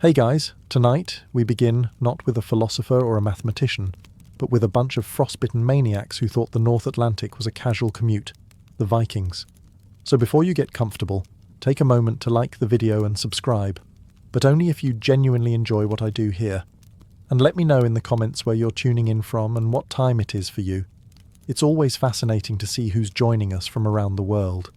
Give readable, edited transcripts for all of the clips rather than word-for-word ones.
Hey guys, tonight we begin not with a philosopher or a mathematician, but with a bunch of frostbitten maniacs who thought the North Atlantic was a casual commute, the Vikings. So before you get comfortable, take a moment to like the video and subscribe, but only if you genuinely enjoy what I do here. And let me know in the comments where you're tuning in from and what time it is for you. It's always fascinating to see who's joining us from around the world.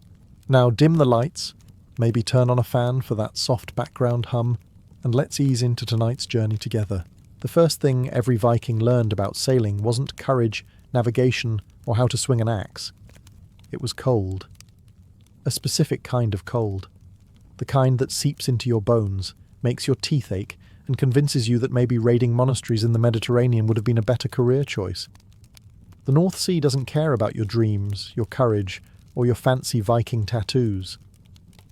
Now dim the lights, maybe turn on a fan for that soft background hum, and let's ease into tonight's journey together. The first thing every Viking learned about sailing wasn't courage, navigation, or how to swing an axe. It was cold. A specific kind of cold. The kind that seeps into your bones, makes your teeth ache, and convinces you that maybe raiding monasteries in the Mediterranean would have been a better career choice. The North Sea doesn't care about your dreams, your courage, or your fancy Viking tattoos.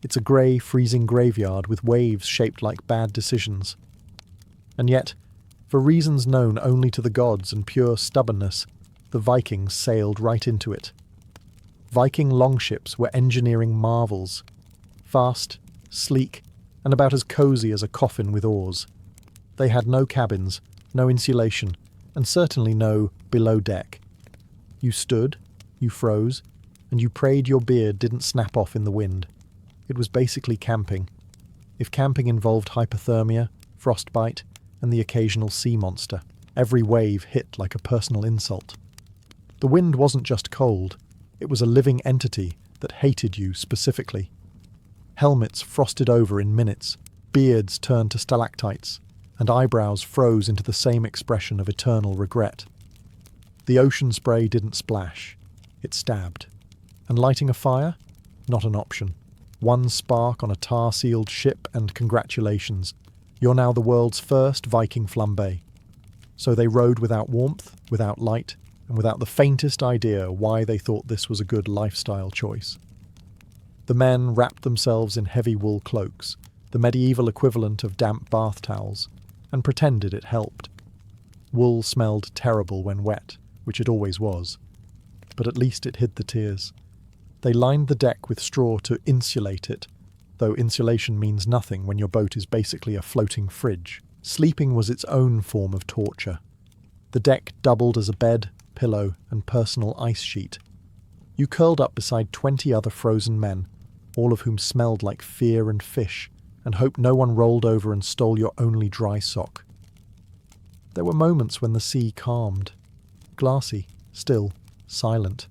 It's a grey, freezing graveyard with waves shaped like bad decisions. And yet, for reasons known only to the gods and pure stubbornness, the Vikings sailed right into it. Viking longships were engineering marvels. Fast, sleek, and about as cosy as a coffin with oars. They had no cabins, no insulation, and certainly no below deck. You stood, you froze, and you prayed your beard didn't snap off in the wind. It was basically camping. If camping involved hypothermia, frostbite, and the occasional sea monster, every wave hit like a personal insult. The wind wasn't just cold, it was a living entity that hated you specifically. Helmets frosted over in minutes, beards turned to stalactites, and eyebrows froze into the same expression of eternal regret. The ocean spray didn't splash, it stabbed. And lighting a fire? Not an option. One spark on a tar-sealed ship and congratulations. You're now the world's first Viking flambé. So they rode without warmth, without light, and without the faintest idea why they thought this was a good lifestyle choice. The men wrapped themselves in heavy wool cloaks, the medieval equivalent of damp bath towels, and pretended it helped. Wool smelled terrible when wet, which it always was, but at least it hid the tears. They lined the deck with straw to insulate it, though insulation means nothing when your boat is basically a floating fridge. Sleeping was its own form of torture. The deck doubled as a bed, pillow, and personal ice sheet. You curled up beside 20 other frozen men, all of whom smelled like fear and fish, and hoped no one rolled over and stole your only dry sock. There were moments when the sea calmed. Glassy, still, silent.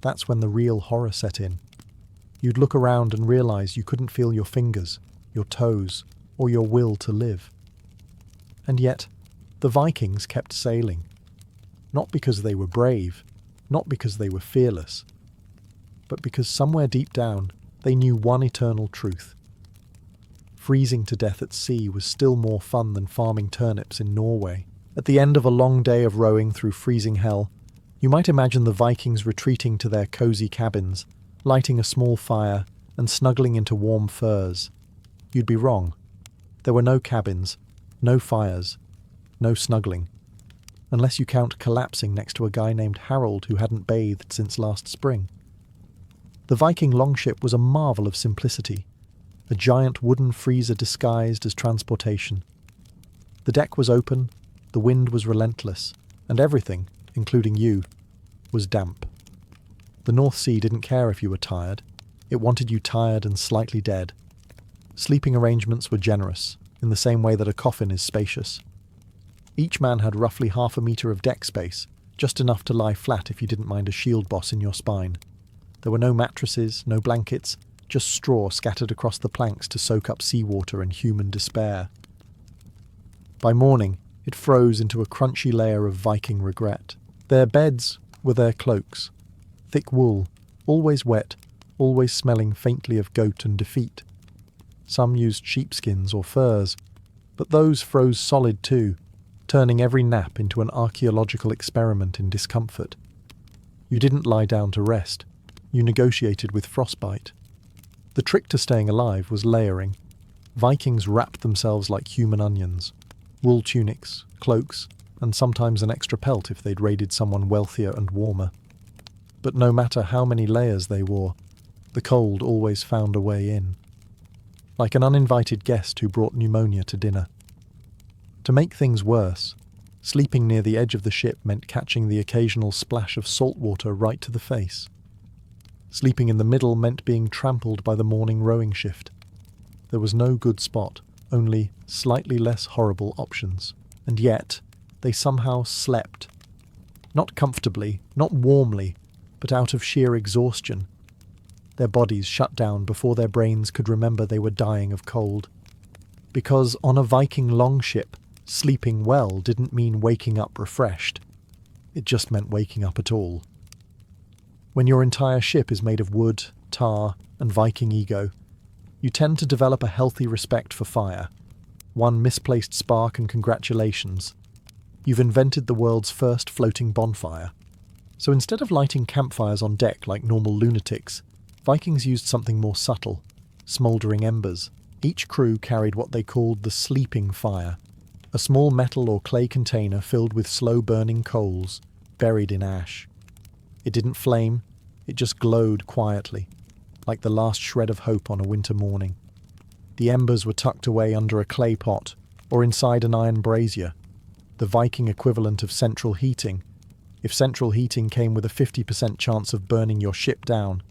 That's when the real horror set in. You'd look around and realise you couldn't feel your fingers, your toes, or your will to live. And yet, the Vikings kept sailing. Not because they were brave, not because they were fearless, but because somewhere deep down they knew one eternal truth. Freezing to death at sea was still more fun than farming turnips in Norway. At the end of a long day of rowing through freezing hell, you might imagine the Vikings retreating to their cosy cabins, lighting a small fire and snuggling into warm furs. You'd be wrong. There were no cabins, no fires, no snuggling. Unless you count collapsing next to a guy named Harold who hadn't bathed since last spring. The Viking longship was a marvel of simplicity, a giant wooden freezer disguised as transportation. The deck was open, the wind was relentless, and everything, including you, was damp. The North Sea didn't care if you were tired. It wanted you tired and slightly dead. Sleeping arrangements were generous, in the same way that a coffin is spacious. Each man had roughly 1/2 metre of deck space, just enough to lie flat if you didn't mind a shield boss in your spine. There were no mattresses, no blankets, just straw scattered across the planks to soak up seawater and human despair. By morning, it froze into a crunchy layer of Viking regret. Their beds were their cloaks. Thick wool, always wet, always smelling faintly of goat and defeat. Some used sheepskins or furs, but those froze solid too, turning every nap into an archaeological experiment in discomfort. You didn't lie down to rest. You negotiated with frostbite. The trick to staying alive was layering. Vikings wrapped themselves like human onions. Wool tunics, cloaks, and sometimes an extra pelt if they'd raided someone wealthier and warmer. But no matter how many layers they wore, the cold always found a way in. like an uninvited guest who brought pneumonia to dinner. To make things worse, sleeping near the edge of the ship meant catching the occasional splash of salt water right to the face. Sleeping in the middle meant being trampled by the morning rowing shift. There was no good spot, only slightly less horrible options. And yet, they somehow slept. Not comfortably, not warmly, but out of sheer exhaustion. Their bodies shut down before their brains could remember they were dying of cold. Because on a Viking longship, sleeping well didn't mean waking up refreshed. It just meant waking up at all. When your entire ship is made of wood, tar, and Viking ego, you tend to develop a healthy respect for fire. One misplaced spark and congratulations. You've invented the world's first floating bonfire. So instead of lighting campfires on deck like normal lunatics, Vikings used something more subtle, smouldering embers. Each crew carried what they called the sleeping fire, a small metal or clay container filled with slow-burning coals, buried in ash. It didn't flame, it just glowed quietly, like the last shred of hope on a winter morning. The embers were tucked away under a clay pot, or inside an iron brazier, the Viking equivalent of central heating, if central heating came with a 50% chance of burning your ship down.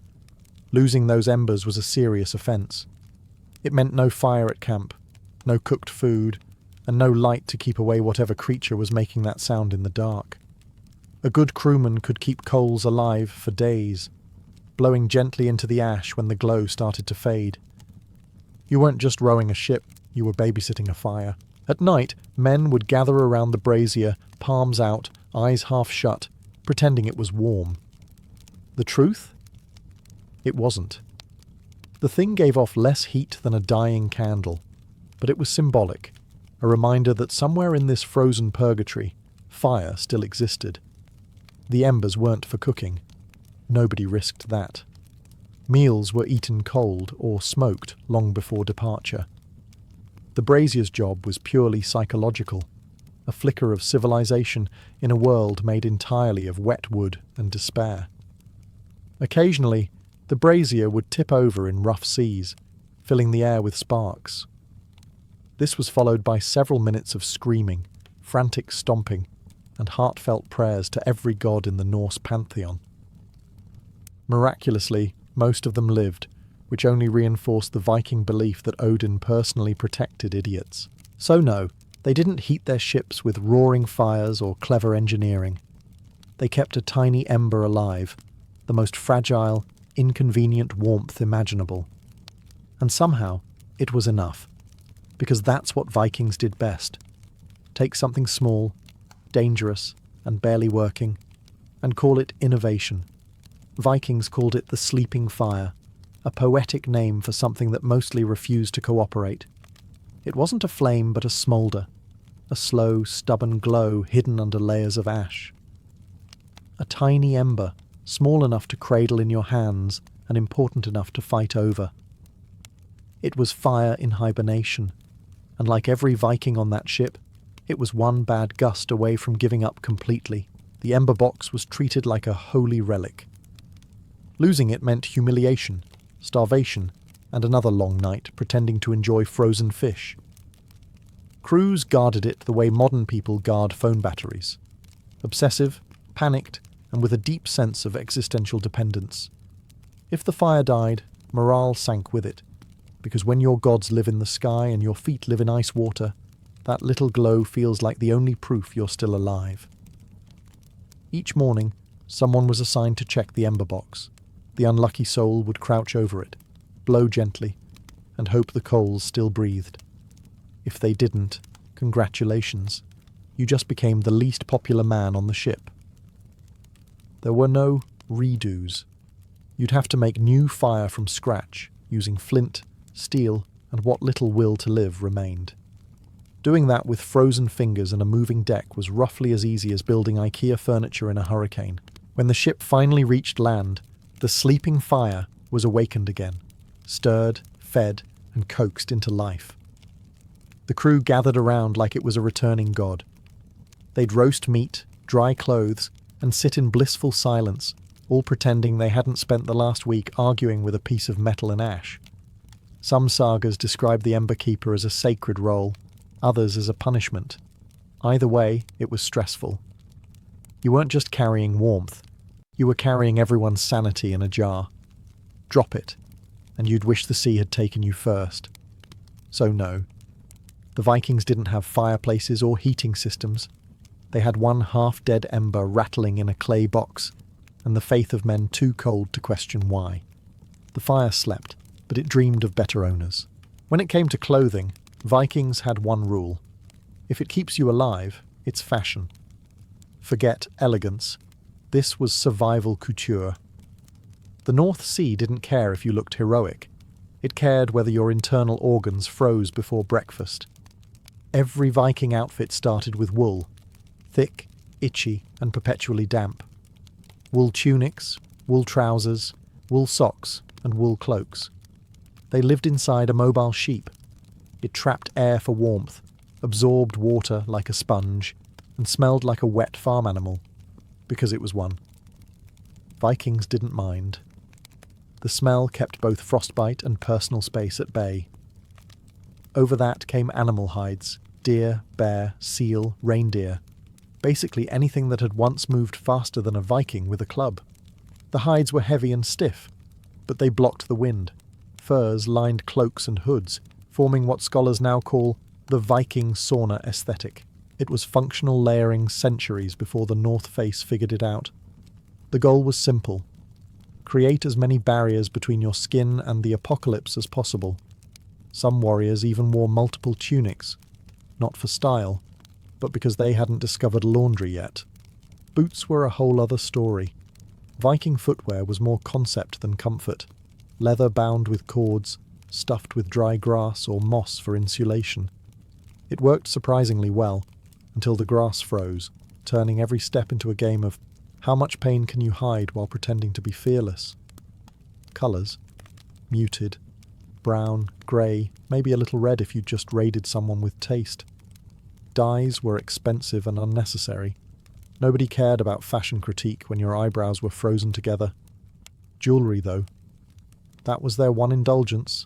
Losing those embers was a serious offence. It meant no fire at camp, no cooked food, and no light to keep away whatever creature was making that sound in the dark. A good crewman could keep coals alive for days, blowing gently into the ash when the glow started to fade. You weren't just rowing a ship, you were babysitting a fire. At night, men would gather around the brazier, palms out, eyes half shut, pretending it was warm. The truth? It wasn't. The thing gave off less heat than a dying candle, but it was symbolic, a reminder that somewhere in this frozen purgatory, fire still existed. The embers weren't for cooking. Nobody risked that. Meals were eaten cold or smoked long before departure. The brazier's job was purely psychological, a flicker of civilization in a world made entirely of wet wood and despair. Occasionally, the brazier would tip over in rough seas, filling the air with sparks. This was followed by several minutes of screaming, frantic stomping, and heartfelt prayers to every god in the Norse pantheon. Miraculously, most of them lived, which only reinforced the Viking belief that Odin personally protected idiots. So no, they didn't heat their ships with roaring fires or clever engineering. They kept a tiny ember alive, the most fragile, inconvenient warmth imaginable. And somehow, it was enough, because that's what Vikings did best. Take something small, dangerous, and barely working, and call it innovation. Vikings called it the sleeping fire, a poetic name for something that mostly refused to cooperate. It wasn't a flame but a smoulder, a slow, stubborn glow hidden under layers of ash. A tiny ember, small enough to cradle in your hands and important enough to fight over. It was fire in hibernation, and like every Viking on that ship, it was one bad gust away from giving up completely. The ember box was treated like a holy relic. Losing it meant humiliation, starvation, and another long night pretending to enjoy frozen fish. Crews guarded it the way modern people guard phone batteries. Obsessive, panicked, and with a deep sense of existential dependence. If the fire died, morale sank with it, because when your gods live in the sky and your feet live in ice water, that little glow feels like the only proof you're still alive. Each morning, someone was assigned to check the ember box. The unlucky soul would crouch over it, blow gently, and hope the coals still breathed. If they didn't, congratulations. You just became the least popular man on the ship. There were no redos. You'd have to make new fire from scratch, using flint, steel, and what little will to live remained. Doing that with frozen fingers and a moving deck was roughly as easy as building IKEA furniture in a hurricane. When the ship finally reached land, the sleeping fire was awakened again, stirred, fed, and coaxed into life. The crew gathered around like it was a returning god. They'd roast meat, dry clothes, and sit in blissful silence, all pretending they hadn't spent the last week arguing with a piece of metal and ash. Some sagas describe the Ember Keeper as a sacred role, others as a punishment. Either way, it was stressful. You weren't just carrying warmth, you were carrying everyone's sanity in a jar. Drop it, and you'd wish the sea had taken you first. So no. The Vikings didn't have fireplaces or heating systems. They had one half-dead ember rattling in a clay box, and the faith of men too cold to question why. The fire slept, but it dreamed of better owners. When it came to clothing, Vikings had one rule. If it keeps you alive, it's fashion. Forget elegance. This was survival couture. The North Sea didn't care if you looked heroic. It cared whether your internal organs froze before breakfast. Every Viking outfit started with wool, thick, itchy, and perpetually damp. Wool tunics, wool trousers, wool socks, and wool cloaks. They lived inside a mobile sheep. It trapped air for warmth, absorbed water like a sponge, and smelled like a wet farm animal, because it was one. Vikings didn't mind. The smell kept both frostbite and personal space at bay. Over that came animal hides, deer, bear, seal, reindeer. Basically anything that had once moved faster than a Viking with a club. The hides were heavy and stiff, but they blocked the wind. Furs lined cloaks and hoods, forming what scholars now call the Viking sauna aesthetic. It was functional layering centuries before the North Face figured it out. The goal was simple. Create as many barriers between your skin and the apocalypse as possible. Some warriors even wore multiple tunics, not for style, but because they hadn't discovered laundry yet. Boots were a whole other story. Viking footwear was more concept than comfort. Leather bound with cords, stuffed with dry grass or moss for insulation. It worked surprisingly well, until the grass froze, turning every step into a game of how much pain can you hide while pretending to be fearless? Colours. Muted. Brown, grey, maybe a little red if you just raided someone with taste. Dyes were expensive and unnecessary. Nobody cared about fashion critique when your eyebrows were frozen together. Jewellery, though. That was their one indulgence.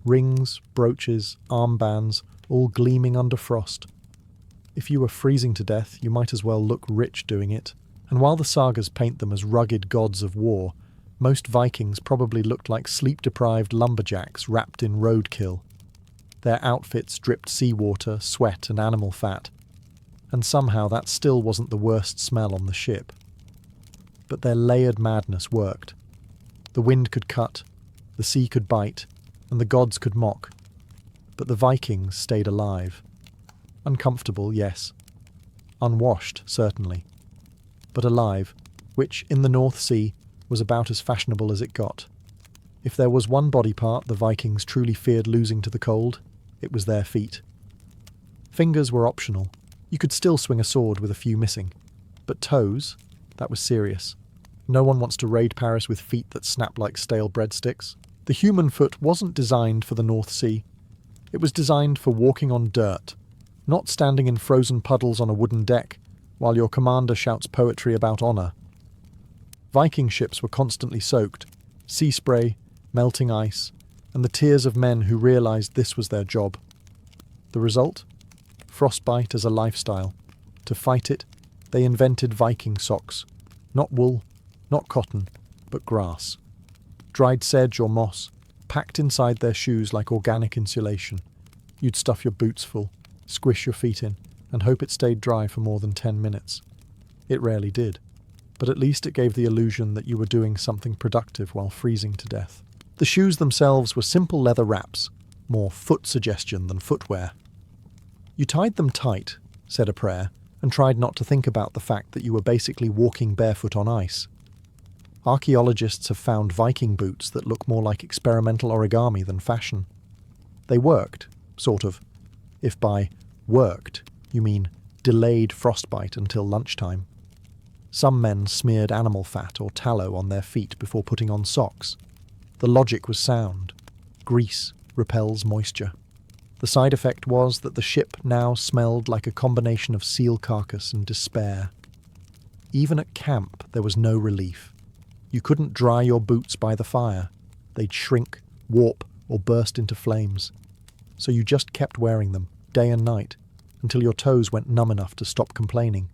Rings, brooches, armbands, all gleaming under frost. If you were freezing to death, you might as well look rich doing it. And while the sagas paint them as rugged gods of war, most Vikings probably looked like sleep-deprived lumberjacks wrapped in roadkill. Their outfits dripped seawater, sweat, and animal fat. And somehow that still wasn't the worst smell on the ship. But their layered madness worked. The wind could cut, the sea could bite, and the gods could mock. But the Vikings stayed alive. Uncomfortable, yes. Unwashed, certainly. But alive, which, in the North Sea, was about as fashionable as it got. If there was one body part the Vikings truly feared losing to the cold, it was their feet. Fingers were optional. You could still swing a sword with a few missing. But toes, that was serious. No one wants to raid Paris with feet that snap like stale breadsticks. The human foot wasn't designed for the North Sea. It was designed for walking on dirt, not standing in frozen puddles on a wooden deck, while your commander shouts poetry about honour. Viking ships were constantly soaked, sea spray, melting ice, and the tears of men who realised this was their job. The result? Frostbite as a lifestyle. To fight it, they invented Viking socks. Not wool, not cotton, but grass. Dried sedge or moss, packed inside their shoes like organic insulation. You'd stuff your boots full, squish your feet in, and hope it stayed dry for more than 10 minutes. It rarely did, but at least it gave the illusion that you were doing something productive while freezing to death. The shoes themselves were simple leather wraps, more foot suggestion than footwear. You tied them tight, said a prayer, and tried not to think about the fact that you were basically walking barefoot on ice. Archaeologists have found Viking boots that look more like experimental origami than fashion. They worked, sort of, if by worked you mean delayed frostbite until lunchtime. Some men smeared animal fat or tallow on their feet before putting on socks. The logic was sound. Grease repels moisture. The side effect was that the ship now smelled like a combination of seal carcass and despair. Even at camp there was no relief. You couldn't dry your boots by the fire. They'd shrink, warp, or burst into flames. So you just kept wearing them, day and night, until your toes went numb enough to stop complaining.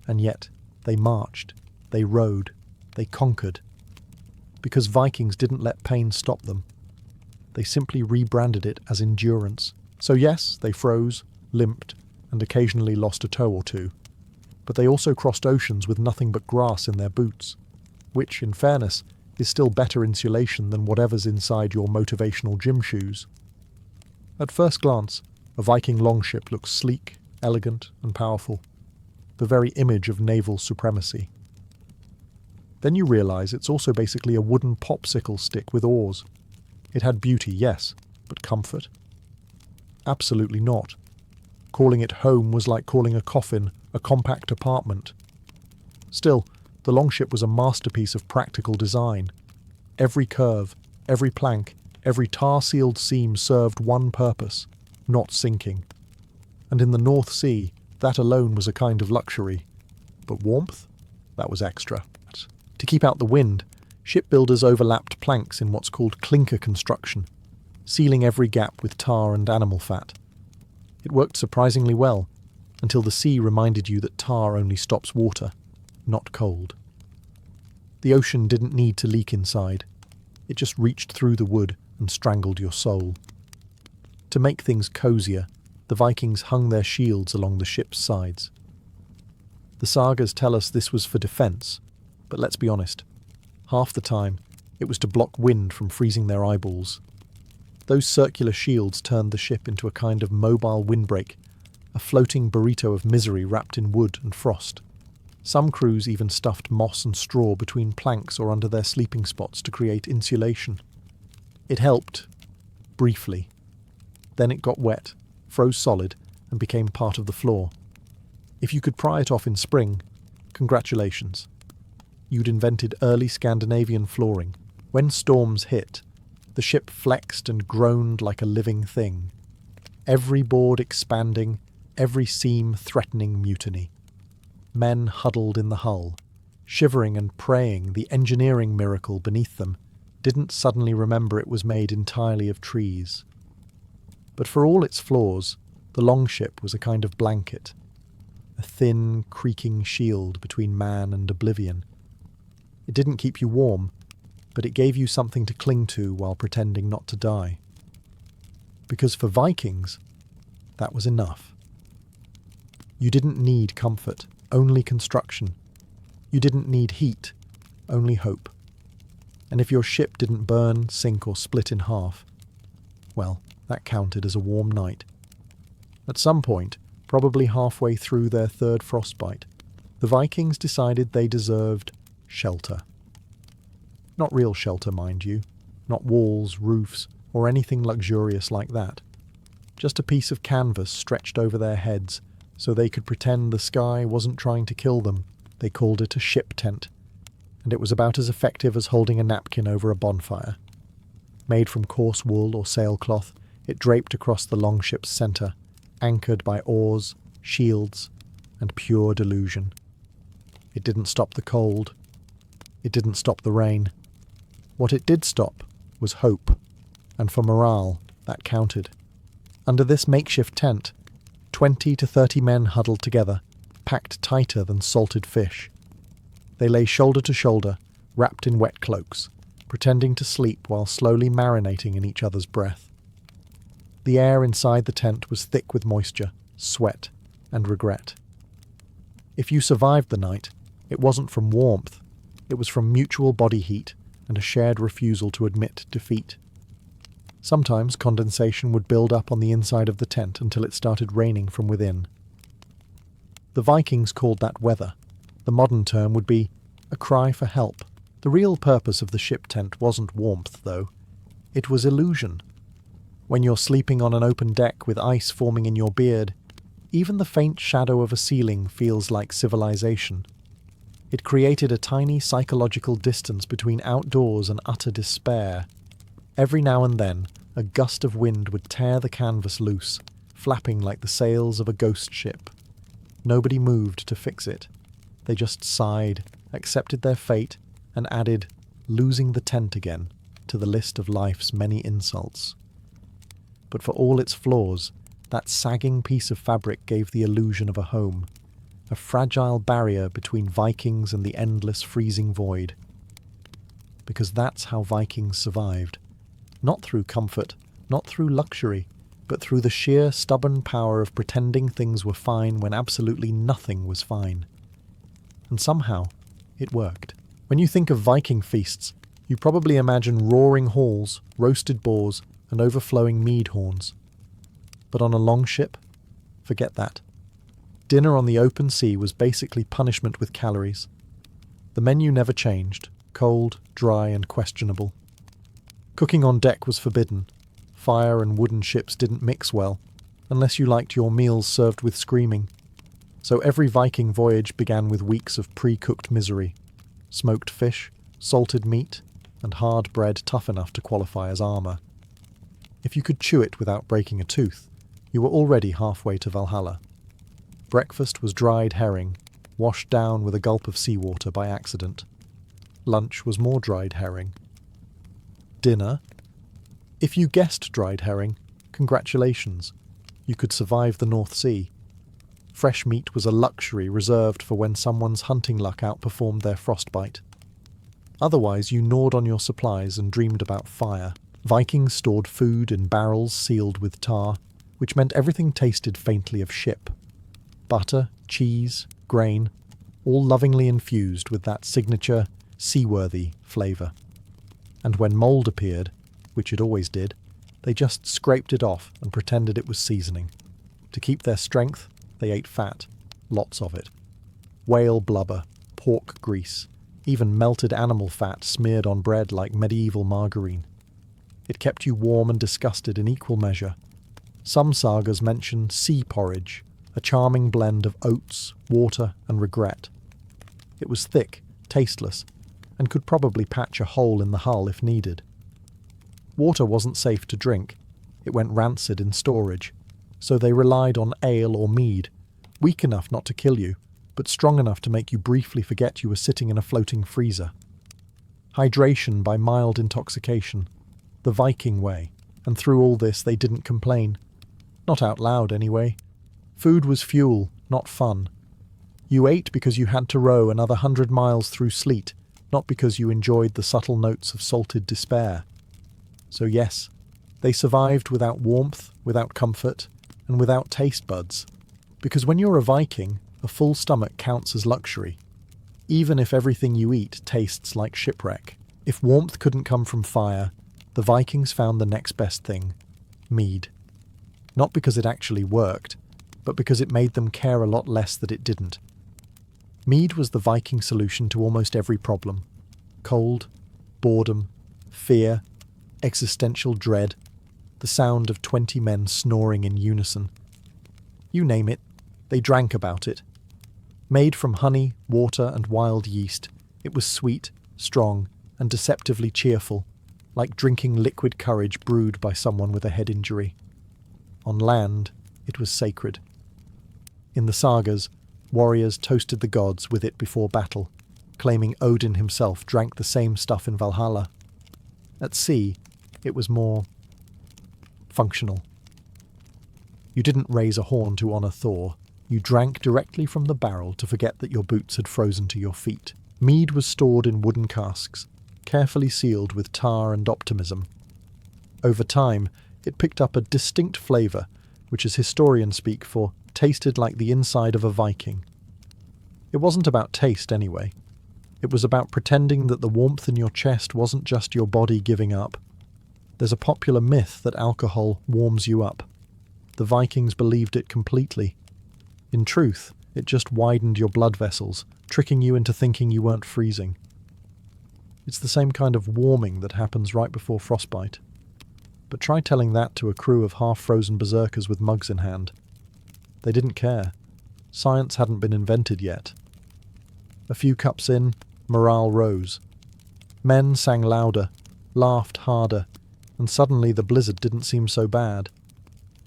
And yet, they marched, they rode, they conquered. Because Vikings didn't let pain stop them. They simply rebranded it as endurance. So yes, they froze, limped, and occasionally lost a toe or two. But they also crossed oceans with nothing but grass in their boots, which, in fairness, is still better insulation than whatever's inside your motivational gym shoes. At first glance, a Viking longship looks sleek, elegant, and powerful, the very image of naval supremacy. Then you realise it's also basically a wooden popsicle stick with oars. It had beauty, yes, but comfort? Absolutely not. Calling it home was like calling a coffin a compact apartment. Still, the longship was a masterpiece of practical design. Every curve, every plank, every tar-sealed seam served one purpose: not sinking. And in the North Sea, that alone was a kind of luxury. But warmth? That was extra. To keep out the wind, shipbuilders overlapped planks in what's called clinker construction, sealing every gap with tar and animal fat. It worked surprisingly well, until the sea reminded you that tar only stops water, not cold. The ocean didn't need to leak inside. It just reached through the wood and strangled your soul. To make things cozier, the Vikings hung their shields along the ship's sides. The sagas tell us this was for defence, but let's be honest, half the time it was to block wind from freezing their eyeballs. Those circular shields turned the ship into a kind of mobile windbreak, a floating burrito of misery wrapped in wood and frost. Some crews even stuffed moss and straw between planks or under their sleeping spots to create insulation. It helped, briefly. Then it got wet, froze solid, and became part of the floor. If you could pry it off in spring, congratulations. You'd invented early Scandinavian flooring. When storms hit, the ship flexed and groaned like a living thing. Every board expanding, every seam threatening mutiny. Men huddled in the hull, shivering and praying the engineering miracle beneath them didn't suddenly remember it was made entirely of trees. But for all its flaws, the longship was a kind of blanket, a thin, creaking shield between man and oblivion. It didn't keep you warm, but it gave you something to cling to while pretending not to die. Because for Vikings, that was enough. You didn't need comfort, only construction. You didn't need heat, only hope. And if your ship didn't burn, sink, or split in half, well, that counted as a warm night. At some point, probably halfway through their third frostbite, the Vikings decided they deserved shelter. Not real shelter, mind you, not walls, roofs, or anything luxurious like that. Just a piece of canvas stretched over their heads so they could pretend the sky wasn't trying to kill them. They called it a ship tent, and it was about as effective as holding a napkin over a bonfire. Made from coarse wool or sailcloth, it draped across the longship's centre, anchored by oars, shields, and pure delusion. It didn't stop the cold. It didn't stop the rain. What it did stop was hope, and for morale, that counted. Under this makeshift tent, 20 to 30 men huddled together, packed tighter than salted fish. They lay shoulder to shoulder, wrapped in wet cloaks, pretending to sleep while slowly marinating in each other's breath. The air inside the tent was thick with moisture, sweat, and regret. If you survived the night, it wasn't from warmth. It was from mutual body heat and a shared refusal to admit defeat. Sometimes condensation would build up on the inside of the tent until it started raining from within. The Vikings called that weather. The modern term would be a cry for help. The real purpose of the ship tent wasn't warmth, though. It was illusion. When you're sleeping on an open deck with ice forming in your beard, even the faint shadow of a ceiling feels like civilization. It created a tiny psychological distance between outdoors and utter despair. Every now and then, a gust of wind would tear the canvas loose, flapping like the sails of a ghost ship. Nobody moved to fix it. They just sighed, accepted their fate, and added, losing the tent again, to the list of life's many insults. But for all its flaws, that sagging piece of fabric gave the illusion of a home, a fragile barrier between Vikings and the endless freezing void. Because that's how Vikings survived. Not through comfort, not through luxury, but through the sheer stubborn power of pretending things were fine when absolutely nothing was fine. And somehow, it worked. When you think of Viking feasts, you probably imagine roaring halls, roasted boars, and overflowing mead horns. But on a longship, forget that. Dinner on the open sea was basically punishment with calories. The menu never changed, cold, dry, and questionable. Cooking on deck was forbidden. Fire and wooden ships didn't mix well, unless you liked your meals served with screaming. So every Viking voyage began with weeks of pre-cooked misery. Smoked fish, salted meat, and hard bread tough enough to qualify as armour. If you could chew it without breaking a tooth, you were already halfway to Valhalla. Breakfast was dried herring, washed down with a gulp of seawater by accident. Lunch was more dried herring. Dinner? If you guessed dried herring, congratulations. You could survive the North Sea. Fresh meat was a luxury reserved for when someone's hunting luck outperformed their frostbite. Otherwise, you gnawed on your supplies and dreamed about fire. Vikings stored food in barrels sealed with tar, which meant everything tasted faintly of ship. Butter, cheese, grain, all lovingly infused with that signature, seaworthy flavour. And when mould appeared, which it always did, they just scraped it off and pretended it was seasoning. To keep their strength, they ate fat, lots of it. Whale blubber, pork grease, even melted animal fat smeared on bread like medieval margarine. It kept you warm and disgusted in equal measure. Some sagas mention sea porridge, a charming blend of oats, water, and regret. It was thick, tasteless, and could probably patch a hole in the hull if needed. Water wasn't safe to drink. It went rancid in storage, so they relied on ale or mead, weak enough not to kill you, but strong enough to make you briefly forget you were sitting in a floating freezer. Hydration by mild intoxication, the Viking way, and through all this they didn't complain. Not out loud, anyway. Food was fuel, not fun. You ate because you had to row another 100 miles through sleet, not because you enjoyed the subtle notes of salted despair. So yes, they survived without warmth, without comfort, and without taste buds. Because when you're a Viking, a full stomach counts as luxury, even if everything you eat tastes like shipwreck. If warmth couldn't come from fire, the Vikings found the next best thing, mead. Not because it actually worked, but because it made them care a lot less that it didn't. Mead was the Viking solution to almost every problem. Cold, boredom, fear, existential dread, the sound of 20 men snoring in unison. You name it, they drank about it. Made from honey, water, and wild yeast, it was sweet, strong, and deceptively cheerful, like drinking liquid courage brewed by someone with a head injury. On land, it was sacred. In the sagas, warriors toasted the gods with it before battle, claiming Odin himself drank the same stuff in Valhalla. At sea, it was more functional. You didn't raise a horn to honour Thor. You drank directly from the barrel to forget that your boots had frozen to your feet. Mead was stored in wooden casks, carefully sealed with tar and optimism. Over time, it picked up a distinct flavour, which as historians speak for, tasted like the inside of a Viking. It wasn't about taste anyway. It was about pretending that the warmth in your chest wasn't just your body giving up. There's a popular myth that alcohol warms you up. The Vikings believed it completely. In truth, it just widened your blood vessels, tricking you into thinking you weren't freezing. It's the same kind of warming that happens right before frostbite. But try telling that to a crew of half-frozen berserkers with mugs in hand. They didn't care. Science hadn't been invented yet. A few cups in, morale rose. Men sang louder, laughed harder, and suddenly the blizzard didn't seem so bad.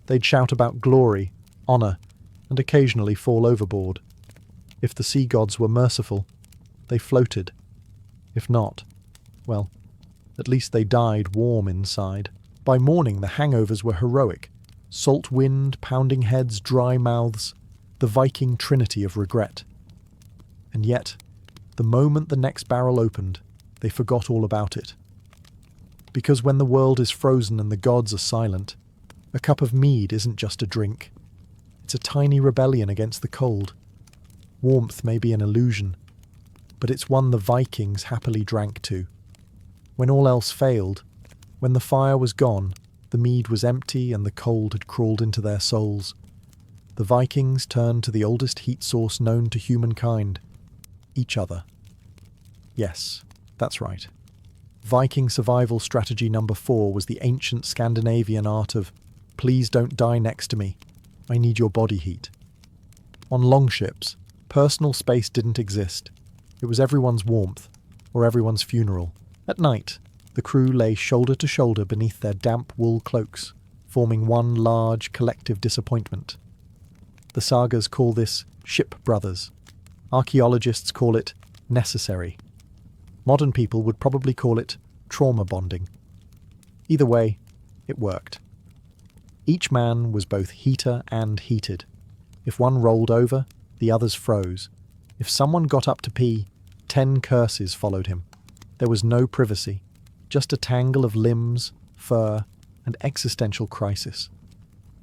They'd shout about glory, honour, and occasionally fall overboard. If the sea gods were merciful, they floated. If not, well, At least they died warm inside. By morning, the hangovers were heroic. Salt wind, pounding heads, dry mouths, the Viking trinity of regret. And yet, the moment the next barrel opened, they forgot all about it. Because when the world is frozen and the gods are silent, a cup of mead isn't just a drink. It's a tiny rebellion against the cold. Warmth may be an illusion, but it's one the Vikings happily drank to. When all else failed, when the fire was gone, the mead was empty and the cold had crawled into their souls, the Vikings turned to the oldest heat source known to humankind, each other. Yes, that's right. Viking survival strategy number 4 was the ancient Scandinavian art of, please don't die next to me, I need your body heat. On longships, personal space didn't exist. It was everyone's warmth, or everyone's funeral. At night, the crew lay shoulder to shoulder beneath their damp wool cloaks, forming one large collective disappointment. The sagas call this ship brothers. Archaeologists call it necessary. Modern people would probably call it trauma bonding. Either way, it worked. Each man was both heater and heated. If one rolled over, the others froze. If someone got up to pee, 10 curses followed him. There was no privacy, just a tangle of limbs, fur, and existential crisis.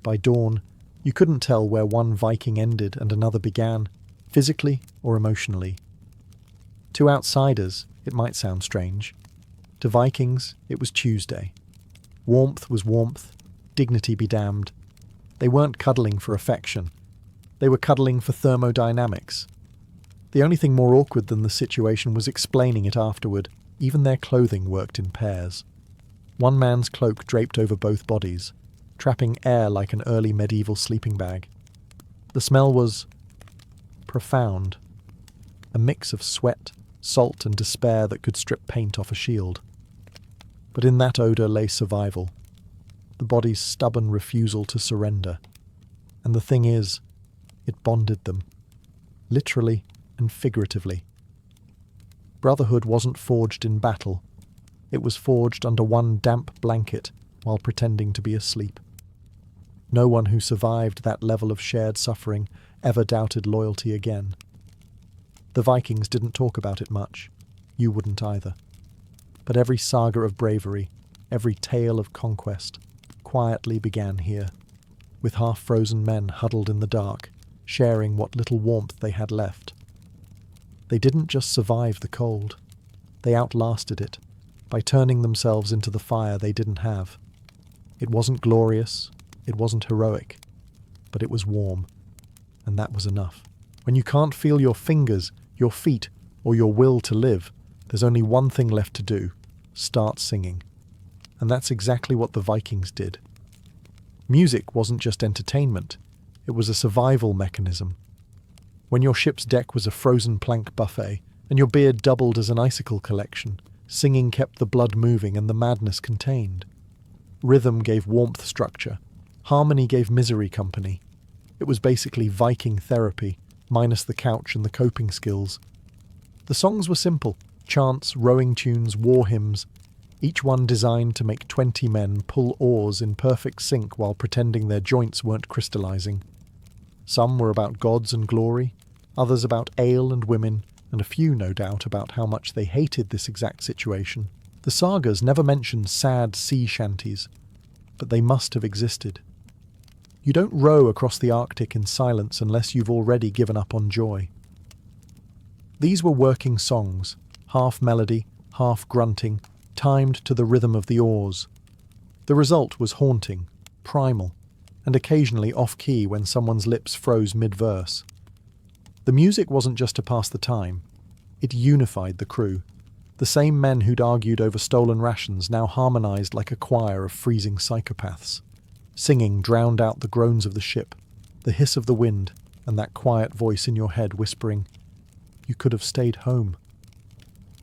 By dawn, you couldn't tell where one Viking ended and another began, physically or emotionally. To outsiders, it might sound strange. To Vikings, it was Tuesday. Warmth was warmth, dignity be damned. They weren't cuddling for affection. They were cuddling for thermodynamics. The only thing more awkward than the situation was explaining it afterward. Even their clothing worked in pairs. One man's cloak draped over both bodies, trapping air like an early medieval sleeping bag. The smell was profound, a mix of sweat, salt and despair that could strip paint off a shield. But in that odour lay survival, the body's stubborn refusal to surrender. And the thing is, it bonded them, literally and figuratively. Brotherhood wasn't forged in battle. It was forged under one damp blanket while pretending to be asleep. No one who survived that level of shared suffering ever doubted loyalty again. The Vikings didn't talk about it much. You wouldn't either. But every saga of bravery, every tale of conquest, quietly began here, with half-frozen men huddled in the dark, sharing what little warmth they had left. They didn't just survive the cold. They outlasted it, by turning themselves into the fire they didn't have. It wasn't glorious, it wasn't heroic, but it was warm, and that was enough. When you can't feel your fingers, your feet, or your will to live, there's only one thing left to do: start singing. And that's exactly what the Vikings did. Music wasn't just entertainment, it was a survival mechanism. When your ship's deck was a frozen plank buffet, and your beard doubled as an icicle collection, singing kept the blood moving and the madness contained. Rhythm gave warmth structure. Harmony gave misery company. It was basically Viking therapy, minus the couch and the coping skills. The songs were simple: chants, rowing tunes, war hymns, each one designed to make 20 men pull oars in perfect sync while pretending their joints weren't crystallizing. Some were about gods and glory, others about ale and women, and a few, no doubt, about how much they hated this exact situation. The sagas never mentioned sad sea shanties, but they must have existed. You don't row across the Arctic in silence unless you've already given up on joy. These were working songs, half melody, half grunting, timed to the rhythm of the oars. The result was haunting, primal, and occasionally off-key when someone's lips froze mid-verse. The music wasn't just to pass the time, it unified the crew. The same men who'd argued over stolen rations now harmonized like a choir of freezing psychopaths. Singing drowned out the groans of the ship, the hiss of the wind, and that quiet voice in your head whispering, "You could have stayed home."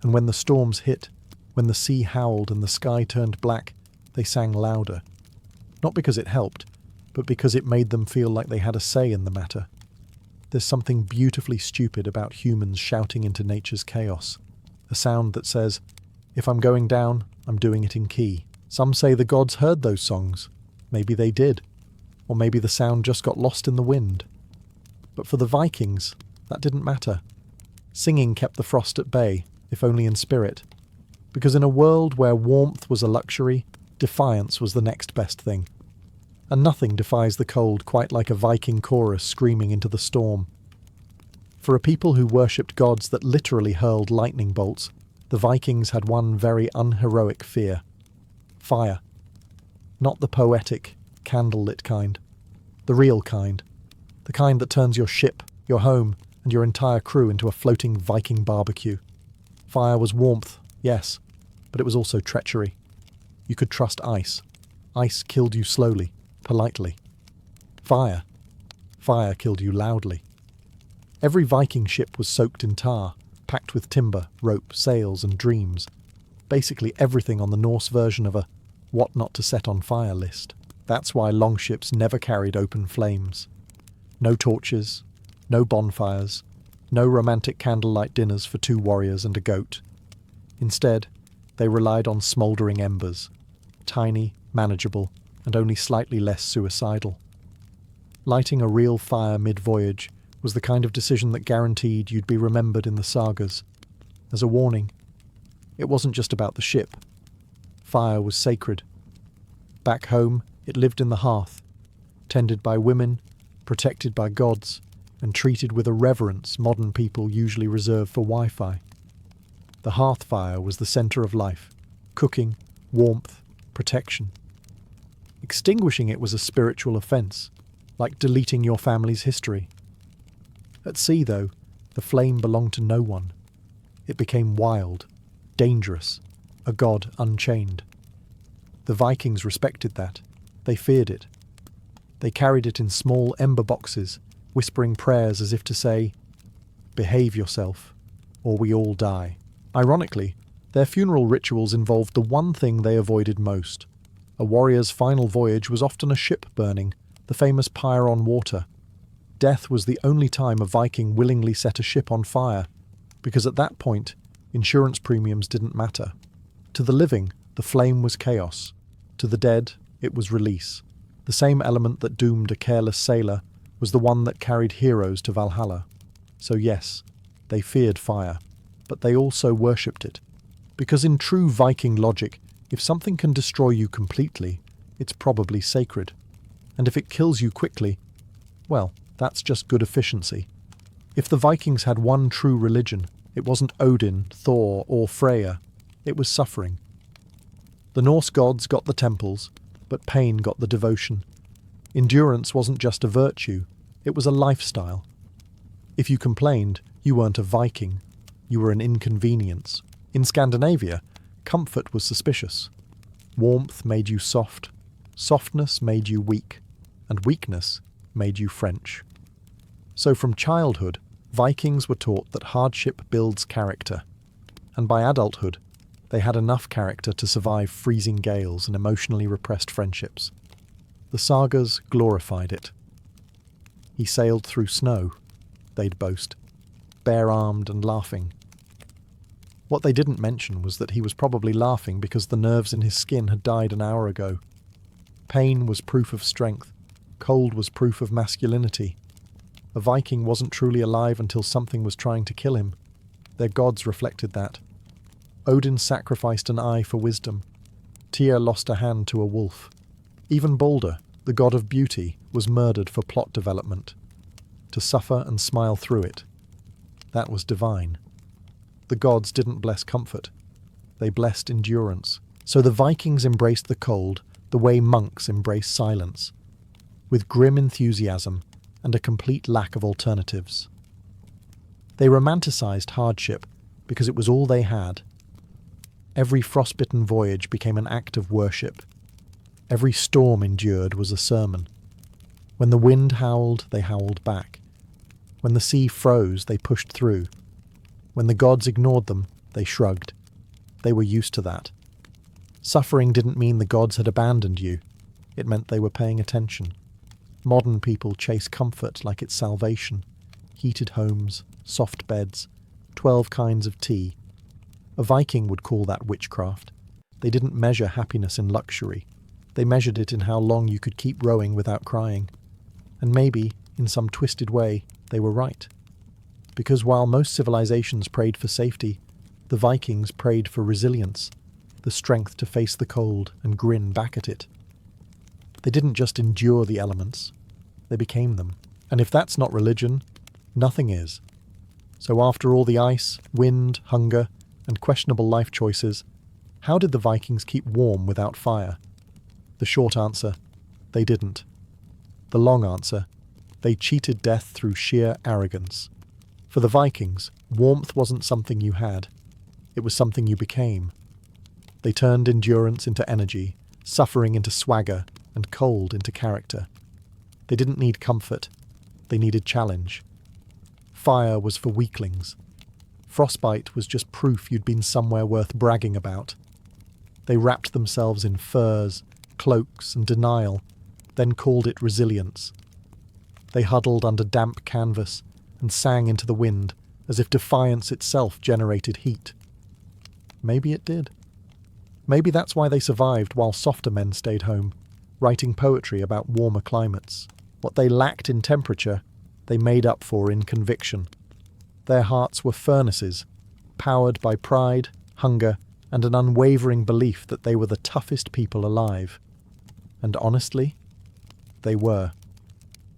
And when the storms hit, when the sea howled and the sky turned black, they sang louder. Not because it helped, but because it made them feel like they had a say in the matter. There's something beautifully stupid about humans shouting into nature's chaos. A sound that says, if I'm going down, I'm doing it in key. Some say the gods heard those songs. Maybe they did. Or maybe the sound just got lost in the wind. But for the Vikings, that didn't matter. Singing kept the frost at bay, if only in spirit. Because in a world where warmth was a luxury, defiance was the next best thing. And nothing defies the cold quite like a Viking chorus screaming into the storm. For a people who worshipped gods that literally hurled lightning bolts, the Vikings had one very unheroic fear. Fire. Not the poetic, candlelit kind. The real kind. The kind that turns your ship, your home, and your entire crew into a floating Viking barbecue. Fire was warmth, yes, but it was also treachery. You could trust ice. Ice killed you slowly, politely. Fire. Fire killed you loudly. Every Viking ship was soaked in tar, packed with timber, rope, sails, and dreams. Basically everything on the Norse version of a what not to set on fire list. That's why longships never carried open flames. No torches, no bonfires, no romantic candlelight dinners for 2 warriors and a goat. Instead, they relied on smouldering embers, tiny, manageable, and only slightly less suicidal. Lighting a real fire mid-voyage was the kind of decision that guaranteed you'd be remembered in the sagas. As a warning, it wasn't just about the ship. Fire was sacred. Back home, it lived in the hearth, tended by women, protected by gods, and treated with a reverence modern people usually reserve for Wi-Fi. The hearth fire was the centre of life, cooking, warmth, protection. Extinguishing it was a spiritual offence, like deleting your family's history. At sea, though, the flame belonged to no one. It became wild, dangerous, a god unchained. The Vikings respected that. They feared it. They carried it in small ember boxes, whispering prayers as if to say, "Behave yourself, or we all die." Ironically, their funeral rituals involved the one thing they avoided most. A warrior's final voyage was often a ship burning, the famous pyre on water. Death was the only time a Viking willingly set a ship on fire, because at that point, insurance premiums didn't matter. To the living, the flame was chaos. To the dead, it was release. The same element that doomed a careless sailor was the one that carried heroes to Valhalla. So yes, they feared fire, but they also worshipped it. Because in true Viking logic, if something can destroy you completely, it's probably sacred. And if it kills you quickly, well, that's just good efficiency. If the Vikings had one true religion, it wasn't Odin, Thor, or Freya. It was suffering. The Norse gods got the temples, but pain got the devotion. Endurance wasn't just a virtue, it was a lifestyle. If you complained, you weren't a Viking. You were an inconvenience. In Scandinavia, comfort was suspicious. Warmth made you soft, softness made you weak, and weakness made you French. So from childhood, Vikings were taught that hardship builds character, and by adulthood, they had enough character to survive freezing gales and emotionally repressed friendships. The sagas glorified it. He sailed through snow, they'd boast, bare-armed and laughing. What they didn't mention was that he was probably laughing because the nerves in his skin had died an hour ago. Pain was proof of strength. Cold was proof of masculinity. A Viking wasn't truly alive until something was trying to kill him. Their gods reflected that. Odin sacrificed an eye for wisdom. Tyr lost a hand to a wolf. Even Balder, the god of beauty, was murdered for plot development. To suffer and smile through it. That was divine. The gods didn't bless comfort. They blessed endurance. So the Vikings embraced the cold the way monks embrace silence, with grim enthusiasm and a complete lack of alternatives. They romanticized hardship because it was all they had. Every frostbitten voyage became an act of worship. Every storm endured was a sermon. When the wind howled, they howled back. When the sea froze, they pushed through. When the gods ignored them, they shrugged. They were used to that. Suffering didn't mean the gods had abandoned you. It meant they were paying attention. Modern people chase comfort like it's salvation. Heated homes, soft beds, 12 kinds of tea. A Viking would call that witchcraft. They didn't measure happiness in luxury. They measured it in how long you could keep rowing without crying. And maybe, in some twisted way, they were right. Because while most civilizations prayed for safety, the Vikings prayed for resilience, the strength to face the cold and grin back at it. They didn't just endure the elements, they became them. And if that's not religion, nothing is. So after all the ice, wind, hunger, and questionable life choices, how did the Vikings keep warm without fire? The short answer, they didn't. The long answer, they cheated death through sheer arrogance. For the Vikings, warmth wasn't something you had, it was something you became. They turned endurance into energy, suffering into swagger, and cold into character. They didn't need comfort, they needed challenge. Fire was for weaklings. Frostbite was just proof you'd been somewhere worth bragging about. They wrapped themselves in furs, cloaks, and denial, then called it resilience. They huddled under damp canvas and sang into the wind as if defiance itself generated heat. Maybe it did. Maybe that's why they survived while softer men stayed home, writing poetry about warmer climates. What they lacked in temperature, they made up for in conviction. Their hearts were furnaces, powered by pride, hunger, and an unwavering belief that they were the toughest people alive. And honestly, they were.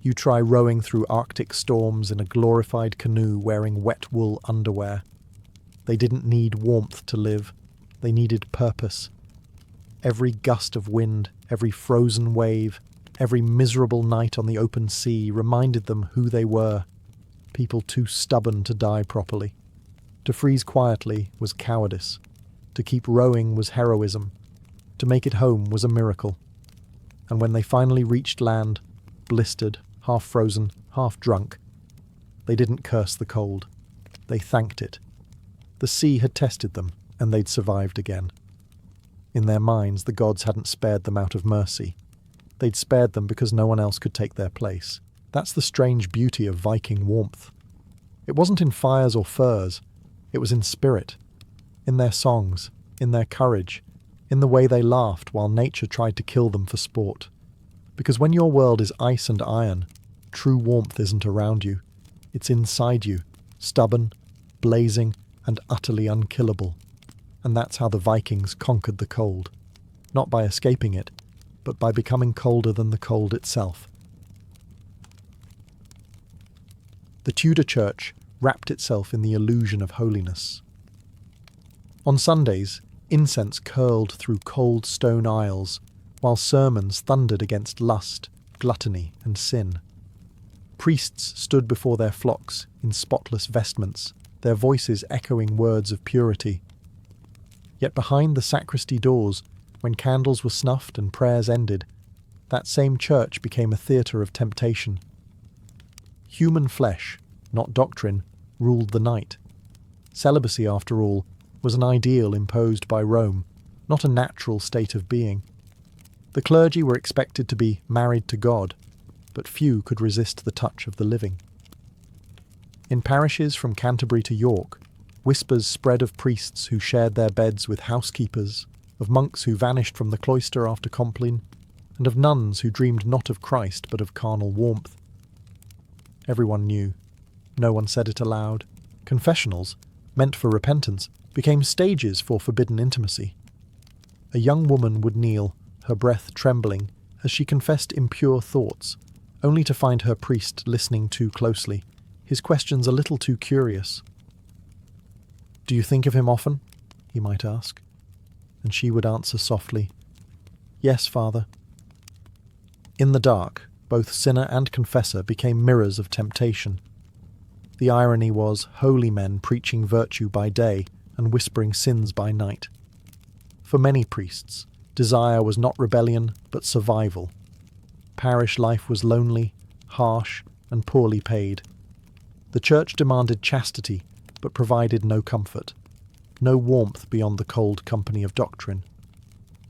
You try rowing through Arctic storms in a glorified canoe wearing wet wool underwear. They didn't need warmth to live. They needed purpose. Every gust of wind, every frozen wave, every miserable night on the open sea reminded them who they were. People too stubborn to die properly. To freeze quietly was cowardice. To keep rowing was heroism. To make it home was a miracle. And when they finally reached land, blistered, half-frozen, half-drunk, they didn't curse the cold. They thanked it. The sea had tested them, and they'd survived again. In their minds, the gods hadn't spared them out of mercy. They'd spared them because no one else could take their place. That's the strange beauty of Viking warmth. It wasn't in fires or furs. It was in spirit. In their songs, in their courage, in the way they laughed while nature tried to kill them for sport. Because when your world is ice and iron, true warmth isn't around you. It's inside you, stubborn, blazing, and utterly unkillable. And that's how the Vikings conquered the cold. Not by escaping it, but by becoming colder than the cold itself. The Tudor church wrapped itself in the illusion of holiness. On Sundays, incense curled through cold stone aisles, while sermons thundered against lust, gluttony, and sin. Priests stood before their flocks in spotless vestments, their voices echoing words of purity. Yet behind the sacristy doors, when candles were snuffed and prayers ended, that same church became a theatre of temptation. Human flesh, not doctrine, ruled the night. Celibacy, after all, was an ideal imposed by Rome, not a natural state of being. The clergy were expected to be married to God, but few could resist the touch of the living. In parishes from Canterbury to York, whispers spread of priests who shared their beds with housekeepers, of monks who vanished from the cloister after Compline, and of nuns who dreamed not of Christ but of carnal warmth. Everyone knew. No one said it aloud. Confessionals, meant for repentance, became stages for forbidden intimacy. A young woman would kneel, her breath trembling, as she confessed impure thoughts, only to find her priest listening too closely, his questions a little too curious. "Do you think of him often?" he might ask. And she would answer softly, "Yes, Father." In the dark, both sinner and confessor became mirrors of temptation. The irony was holy men preaching virtue by day and whispering sins by night. For many priests, desire was not rebellion, but survival. Parish life was lonely, harsh, and poorly paid. The church demanded chastity, but provided no comfort, no warmth beyond the cold company of doctrine.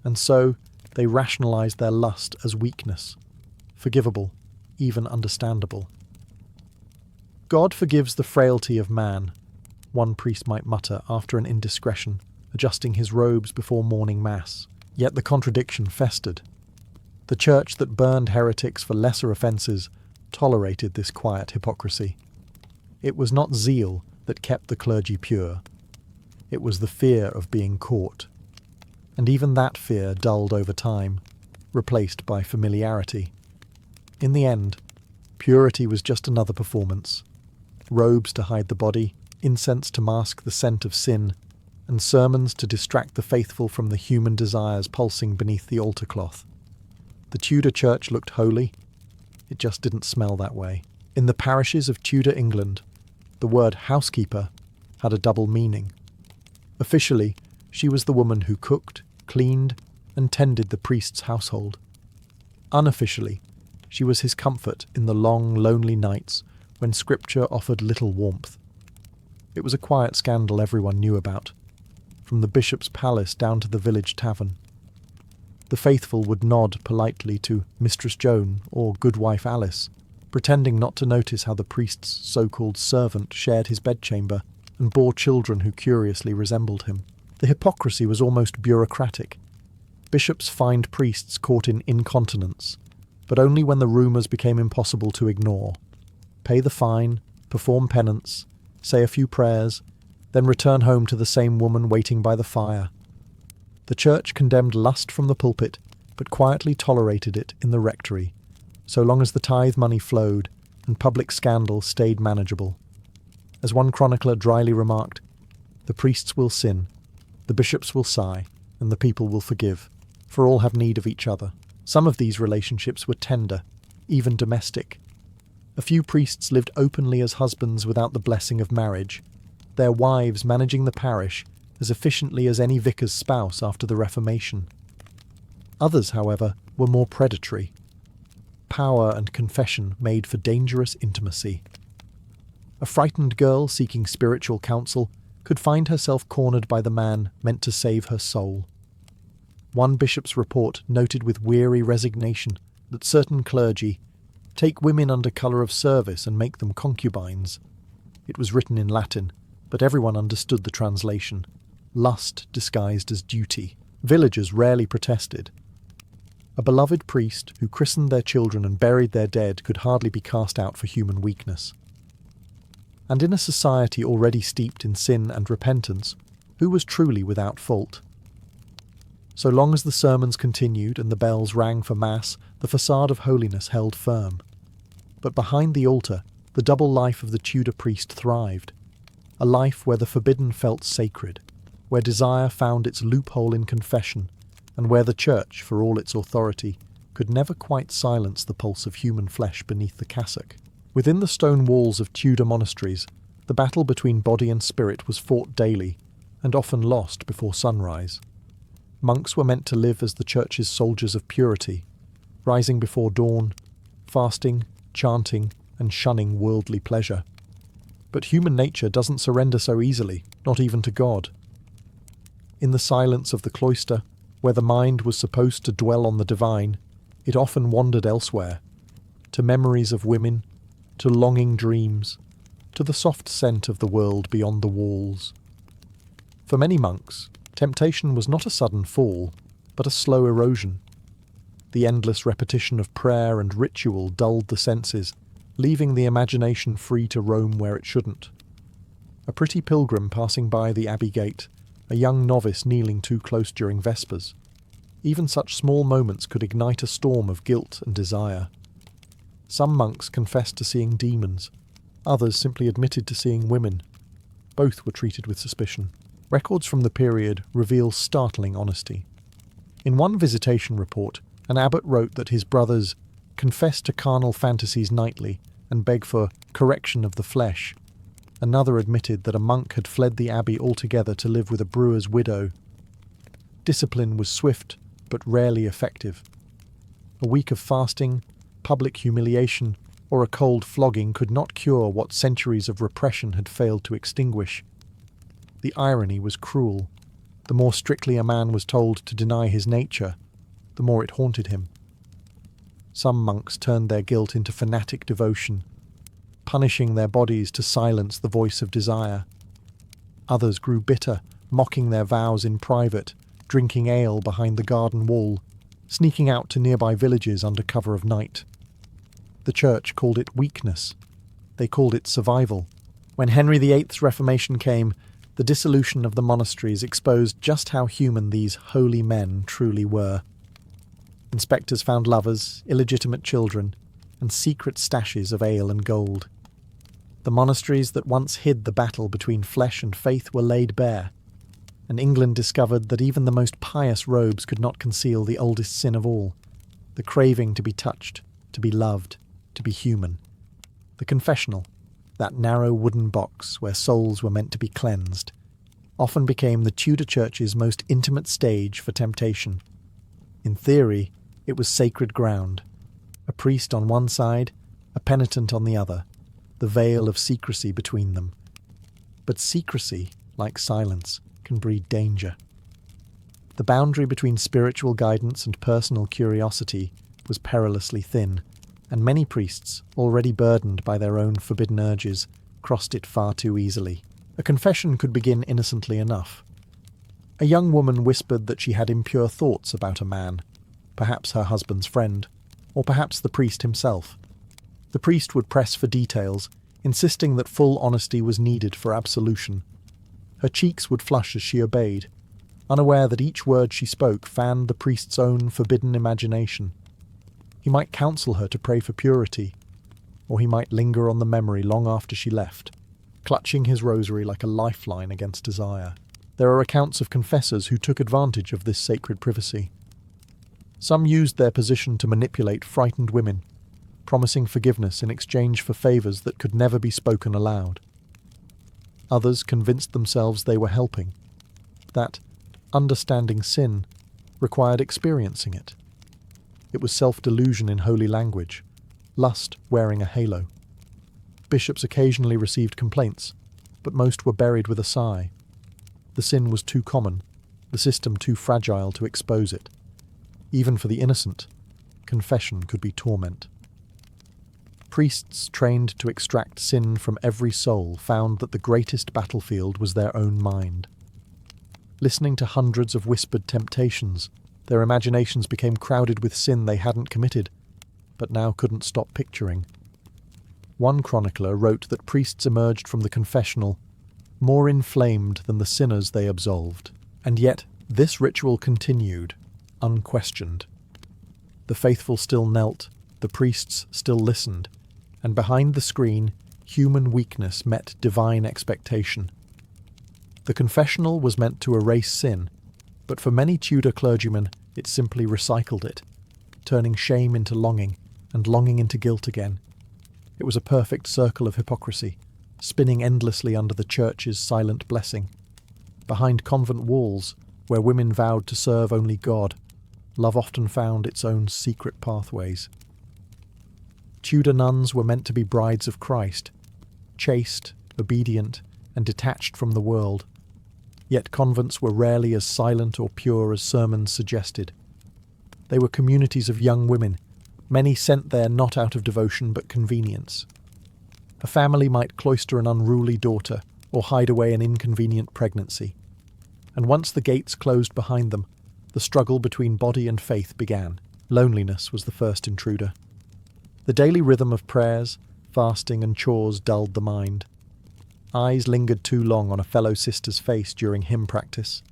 And so they rationalized their lust as weakness, forgivable, even understandable. "God forgives the frailty of man," one priest might mutter after an indiscretion, adjusting his robes before morning mass. Yet the contradiction festered. The church that burned heretics for lesser offences tolerated this quiet hypocrisy. It was not zeal that kept the clergy pure. It was the fear of being caught. And even that fear dulled over time, replaced by familiarity. In the end, purity was just another performance. Robes to hide the body, incense to mask the scent of sin, and sermons to distract the faithful from the human desires pulsing beneath the altar cloth. The Tudor church looked holy. It just didn't smell that way. In the parishes of Tudor England, the word housekeeper had a double meaning. Officially, she was the woman who cooked, cleaned, and tended the priest's household. Unofficially, she was his comfort in the long, lonely nights when scripture offered little warmth. It was a quiet scandal everyone knew about, from the bishop's palace down to the village tavern. The faithful would nod politely to Mistress Joan or Goodwife Alice, pretending not to notice how the priest's so-called servant shared his bedchamber and bore children who curiously resembled him. The hypocrisy was almost bureaucratic. Bishops fined priests caught in incontinence, but only when the rumours became impossible to ignore. Pay the fine, perform penance, say a few prayers, then return home to the same woman waiting by the fire. The church condemned lust from the pulpit, but quietly tolerated it in the rectory, so long as the tithe money flowed and public scandal stayed manageable. As one chronicler dryly remarked, "The priests will sin, the bishops will sigh, and the people will forgive, for all have need of each other." Some of these relationships were tender, even domestic. A few priests lived openly as husbands without the blessing of marriage, their wives managing the parish as efficiently as any vicar's spouse after the Reformation. Others, however, were more predatory. Power and confession made for dangerous intimacy. A frightened girl seeking spiritual counsel could find herself cornered by the man meant to save her soul. One bishop's report noted with weary resignation that certain clergy take women under colour of service and make them concubines. It was written in Latin, but everyone understood the translation. Lust disguised as duty. Villagers rarely protested. A beloved priest who christened their children and buried their dead could hardly be cast out for human weakness. And in a society already steeped in sin and repentance, who was truly without fault? So long as the sermons continued and the bells rang for Mass, the facade of holiness held firm. But behind the altar, the double life of the Tudor priest thrived. A life where the forbidden felt sacred, where desire found its loophole in confession, and where the church, for all its authority, could never quite silence the pulse of human flesh beneath the cassock. Within the stone walls of Tudor monasteries, the battle between body and spirit was fought daily, and often lost before sunrise. Monks were meant to live as the church's soldiers of purity, rising before dawn, fasting, chanting, and shunning worldly pleasure. But human nature doesn't surrender so easily, not even to God. In the silence of the cloister, where the mind was supposed to dwell on the divine, it often wandered elsewhere, to memories of women, to longing dreams, to the soft scent of the world beyond the walls. For many monks, temptation was not a sudden fall, but a slow erosion. The endless repetition of prayer and ritual dulled the senses, leaving the imagination free to roam where it shouldn't. A pretty pilgrim passing by the abbey gate, a young novice kneeling too close during vespers. Even such small moments could ignite a storm of guilt and desire. Some monks confessed to seeing demons, others simply admitted to seeing women. Both were treated with suspicion. Records from the period reveal startling honesty. In one visitation report, an abbot wrote that his brothers confess to carnal fantasies nightly and beg for correction of the flesh. Another admitted that a monk had fled the abbey altogether to live with a brewer's widow. Discipline was swift but rarely effective. A week of fasting, public humiliation, or a cold flogging could not cure what centuries of repression had failed to extinguish. The irony was cruel. The more strictly a man was told to deny his nature, the more it haunted him. Some monks turned their guilt into fanatic devotion, punishing their bodies to silence the voice of desire. Others grew bitter, mocking their vows in private, drinking ale behind the garden wall, sneaking out to nearby villages under cover of night. The church called it weakness. They called it survival. When Henry VIII's Reformation came, the dissolution of the monasteries exposed just how human these holy men truly were. Inspectors found lovers, illegitimate children, and secret stashes of ale and gold. The monasteries that once hid the battle between flesh and faith were laid bare, and England discovered that even the most pious robes could not conceal the oldest sin of all, the craving to be touched, to be loved, to be human. The confessional, that narrow wooden box where souls were meant to be cleansed, often became the Tudor Church's most intimate stage for temptation. In theory, it was sacred ground. A priest on one side, a penitent on the other, the veil of secrecy between them. But secrecy, like silence, can breed danger. The boundary between spiritual guidance and personal curiosity was perilously thin, and many priests, already burdened by their own forbidden urges, crossed it far too easily. A confession could begin innocently enough. A young woman whispered that she had impure thoughts about a man, perhaps her husband's friend, or perhaps the priest himself. The priest would press for details, insisting that full honesty was needed for absolution. Her cheeks would flush as she obeyed, unaware that each word she spoke fanned the priest's own forbidden imagination. He might counsel her to pray for purity, or he might linger on the memory long after she left, clutching his rosary like a lifeline against desire. There are accounts of confessors who took advantage of this sacred privacy. Some used their position to manipulate frightened women, promising forgiveness in exchange for favours that could never be spoken aloud. Others convinced themselves they were helping, that understanding sin required experiencing it. It was self-delusion in holy language, lust wearing a halo. Bishops occasionally received complaints, but most were buried with a sigh. The sin was too common, the system too fragile to expose it. Even for the innocent, confession could be torment. Priests trained to extract sin from every soul found that the greatest battlefield was their own mind. Listening to hundreds of whispered temptations, their imaginations became crowded with sin they hadn't committed, but now couldn't stop picturing. One chronicler wrote that priests emerged from the confessional more inflamed than the sinners they absolved, and yet this ritual continued, unquestioned. The faithful still knelt, the priests still listened, and behind the screen, human weakness met divine expectation. The confessional was meant to erase sin, but for many Tudor clergymen it simply recycled it, turning shame into longing, and longing into guilt again. It was a perfect circle of hypocrisy, spinning endlessly under the Church's silent blessing. Behind convent walls, where women vowed to serve only God, love often found its own secret pathways. Tudor nuns were meant to be brides of Christ, chaste, obedient, and detached from the world. Yet convents were rarely as silent or pure as sermons suggested. They were communities of young women, many sent there not out of devotion but convenience. A family might cloister an unruly daughter or hide away an inconvenient pregnancy. And once the gates closed behind them, the struggle between body and faith began. Loneliness was the first intruder. The daily rhythm of prayers, fasting and chores dulled the mind. Eyes lingered too long on a fellow sister's face during hymn practice,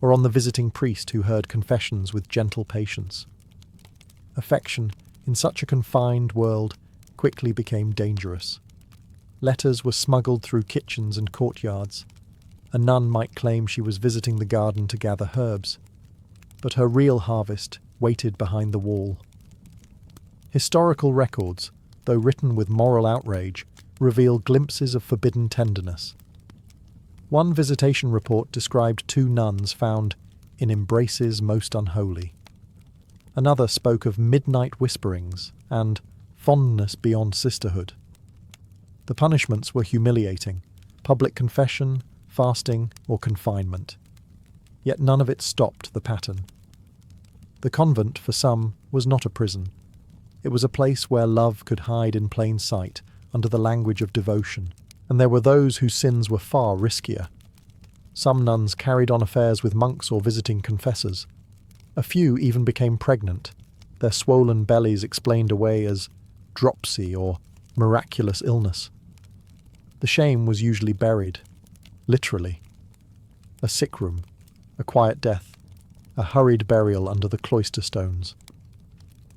or on the visiting priest who heard confessions with gentle patience. Affection, in such a confined world, quickly became dangerous. Letters were smuggled through kitchens and courtyards. A nun might claim she was visiting the garden to gather herbs, but her real harvest waited behind the wall. Historical records, though written with moral outrage, reveal glimpses of forbidden tenderness. One visitation report described 2 nuns found in embraces most unholy. Another spoke of midnight whisperings and fondness beyond sisterhood. The punishments were humiliating: public confession, fasting, or confinement. Yet none of it stopped the pattern. The convent, for some, was not a prison. It was a place where love could hide in plain sight under the language of devotion, and there were those whose sins were far riskier. Some nuns carried on affairs with monks or visiting confessors. A few even became pregnant, their swollen bellies explained away as dropsy or miraculous illness. The shame was usually buried, literally. A sick room, a quiet death, a hurried burial under the cloister stones.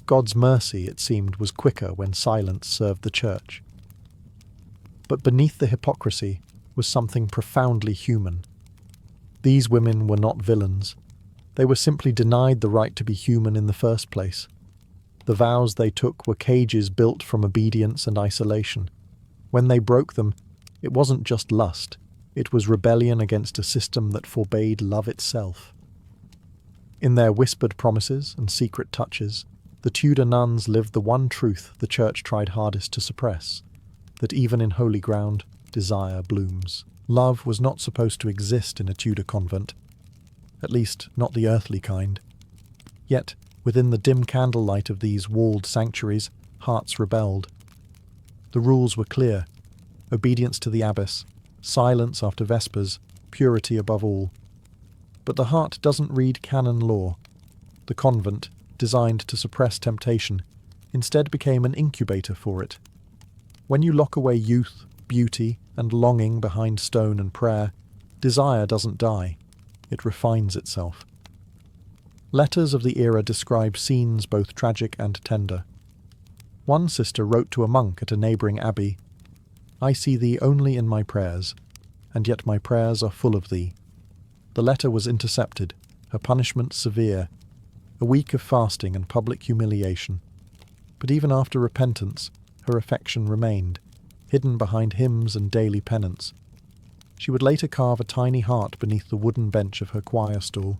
God's mercy, it seemed, was quicker when silence served the church. But beneath the hypocrisy was something profoundly human. These women were not villains. They were simply denied the right to be human in the first place. The vows they took were cages built from obedience and isolation. When they broke them, it wasn't just lust, it was rebellion against a system that forbade love itself. In their whispered promises and secret touches, the Tudor nuns lived the one truth the church tried hardest to suppress, that even in holy ground, desire blooms. Love was not supposed to exist in a Tudor convent, at least not the earthly kind. Yet, within the dim candlelight of these walled sanctuaries, hearts rebelled. The rules were clear: obedience to the abbess, silence after vespers, purity above all. But the heart doesn't read canon law. The convent, designed to suppress temptation, instead became an incubator for it. When you lock away youth, beauty, and longing behind stone and prayer, desire doesn't die. It refines itself. Letters of the era describe scenes both tragic and tender. One sister wrote to a monk at a neighbouring abbey, "I see thee only in my prayers, and yet my prayers are full of thee." The letter was intercepted, her punishment severe, a week of fasting and public humiliation. But even after repentance, her affection remained, hidden behind hymns and daily penance. She would later carve a tiny heart beneath the wooden bench of her choir stall,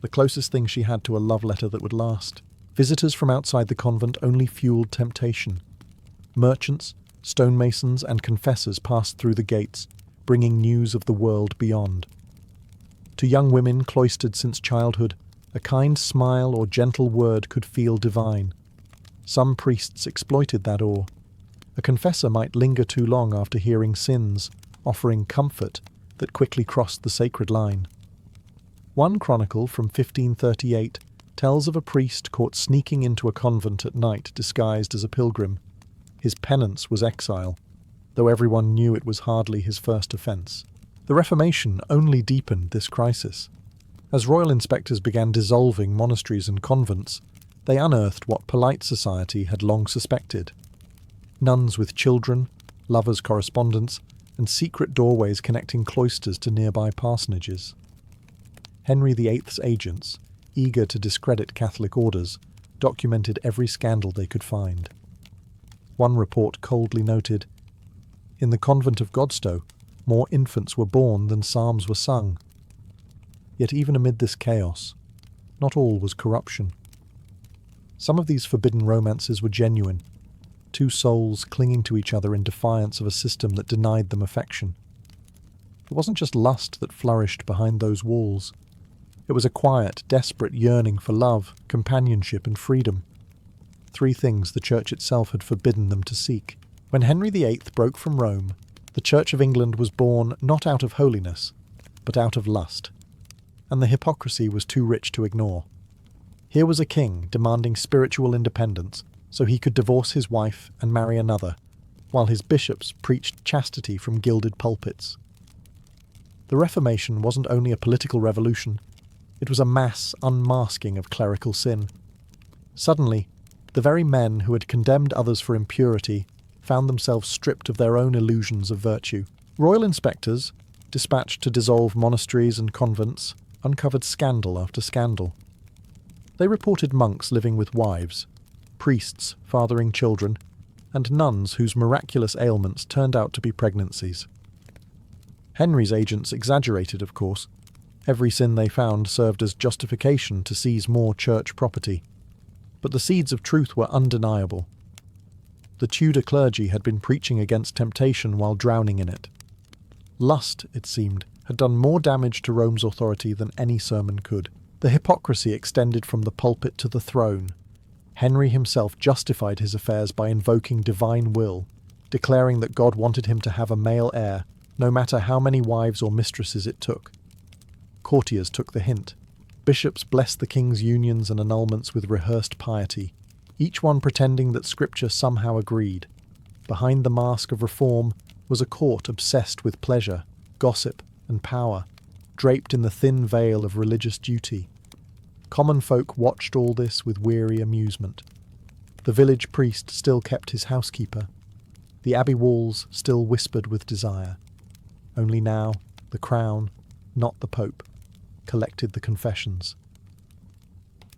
the closest thing she had to a love letter that would last. Visitors from outside the convent only fueled temptation. Merchants, stonemasons, and confessors passed through the gates, bringing news of the world beyond. To young women cloistered since childhood, a kind smile or gentle word could feel divine. Some priests exploited that awe. A confessor might linger too long after hearing sins, offering comfort that quickly crossed the sacred line. One chronicle from 1538 tells of a priest caught sneaking into a convent at night disguised as a pilgrim. His penance was exile, though everyone knew it was hardly his first offence. The Reformation only deepened this crisis. As royal inspectors began dissolving monasteries and convents, they unearthed what polite society had long suspected: nuns with children, lovers' correspondence, and secret doorways connecting cloisters to nearby parsonages. Henry VIII's agents, eager to discredit Catholic orders, documented every scandal they could find. One report coldly noted, "In the convent of Godstow, more infants were born than psalms were sung." Yet even amid this chaos, not all was corruption. Some of these forbidden romances were genuine, two souls clinging to each other in defiance of a system that denied them affection. It wasn't just lust that flourished behind those walls. It was a quiet, desperate yearning for love, companionship, and freedom. Three things the Church itself had forbidden them to seek. When Henry VIII broke from Rome, the Church of England was born not out of holiness, but out of lust. And the hypocrisy was too rich to ignore. Here was a king demanding spiritual independence so he could divorce his wife and marry another, while his bishops preached chastity from gilded pulpits. The Reformation wasn't only a political revolution, it was a mass unmasking of clerical sin. Suddenly, the very men who had condemned others for impurity found themselves stripped of their own illusions of virtue. Royal inspectors, dispatched to dissolve monasteries and convents, uncovered scandal after scandal. They reported monks living with wives, priests fathering children, and nuns whose miraculous ailments turned out to be pregnancies. Henry's agents exaggerated, of course. Every sin they found served as justification to seize more church property. But the seeds of truth were undeniable. The Tudor clergy had been preaching against temptation while drowning in it. Lust, it seemed, had done more damage to Rome's authority than any sermon could. The hypocrisy extended from the pulpit to the throne. Henry himself justified his affairs by invoking divine will, declaring that God wanted him to have a male heir, no matter how many wives or mistresses it took. Courtiers took the hint. Bishops blessed the king's unions and annulments with rehearsed piety, each one pretending that scripture somehow agreed. Behind the mask of reform was a court obsessed with pleasure, gossip, and power, draped in the thin veil of religious duty. Common folk watched all this with weary amusement. The village priest still kept his housekeeper. The abbey walls still whispered with desire. Only now, the crown, not the Pope, collected the confessions.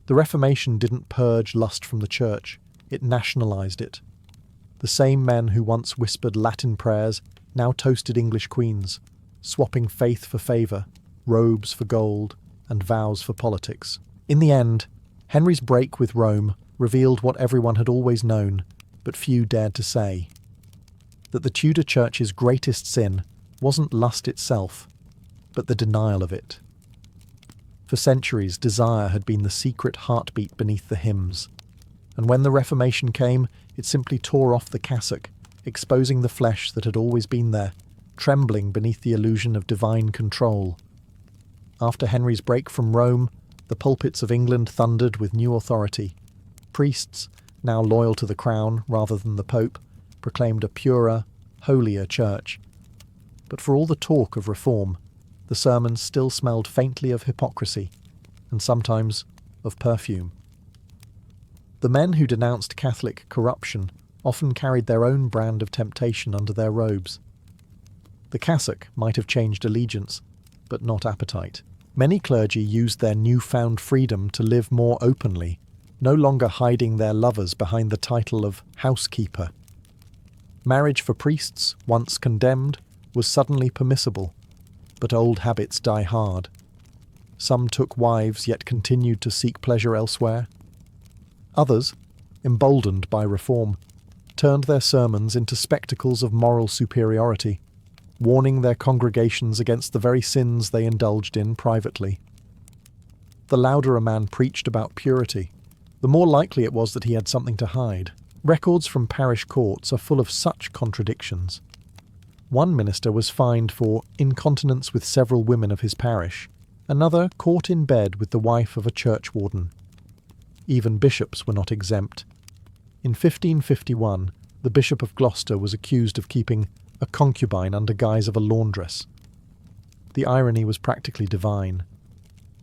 The Reformation didn't purge lust from the church, it nationalised it. The same men who once whispered Latin prayers now toasted English queens, swapping faith for favour, robes for gold, and vows for politics. In the end, Henry's break with Rome revealed what everyone had always known, but few dared to say: that the Tudor Church's greatest sin wasn't lust itself, but the denial of it. For centuries, desire had been the secret heartbeat beneath the hymns, and when the Reformation came, it simply tore off the cassock, exposing the flesh that had always been there, trembling beneath the illusion of divine control. After Henry's break from Rome, the pulpits of England thundered with new authority. Priests, now loyal to the crown rather than the Pope, proclaimed a purer, holier church. But for all the talk of reform, the sermons still smelled faintly of hypocrisy, and sometimes of perfume. The men who denounced Catholic corruption often carried their own brand of temptation under their robes. The cassock might have changed allegiance, but not appetite. Many clergy used their newfound freedom to live more openly, no longer hiding their lovers behind the title of housekeeper. Marriage for priests, once condemned, was suddenly permissible, but old habits die hard. Some took wives yet continued to seek pleasure elsewhere. Others, emboldened by reform, turned their sermons into spectacles of moral superiority, warning their congregations against the very sins they indulged in privately. The louder a man preached about purity, the more likely it was that he had something to hide. Records from parish courts are full of such contradictions. One minister was fined for incontinence with several women of his parish, another caught in bed with the wife of a churchwarden. Even bishops were not exempt. In 1551, the Bishop of Gloucester was accused of keeping a concubine under guise of a laundress. The irony was practically divine.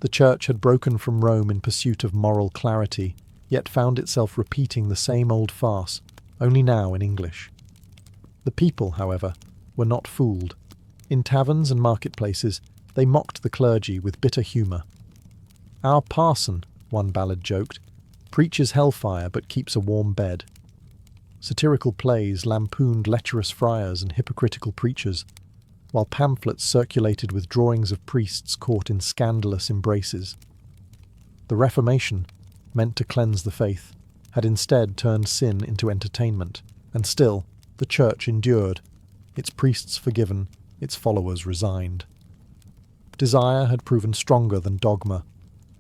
The Church had broken from Rome in pursuit of moral clarity, yet found itself repeating the same old farce, only now in English. The people, however, were not fooled. In taverns and marketplaces, they mocked the clergy with bitter humour. "Our parson," one ballad joked, "preaches hellfire but keeps a warm bed." Satirical plays lampooned lecherous friars and hypocritical preachers, while pamphlets circulated with drawings of priests caught in scandalous embraces. The Reformation, meant to cleanse the faith, had instead turned sin into entertainment, and still the Church endured, its priests forgiven, its followers resigned. Desire had proven stronger than dogma,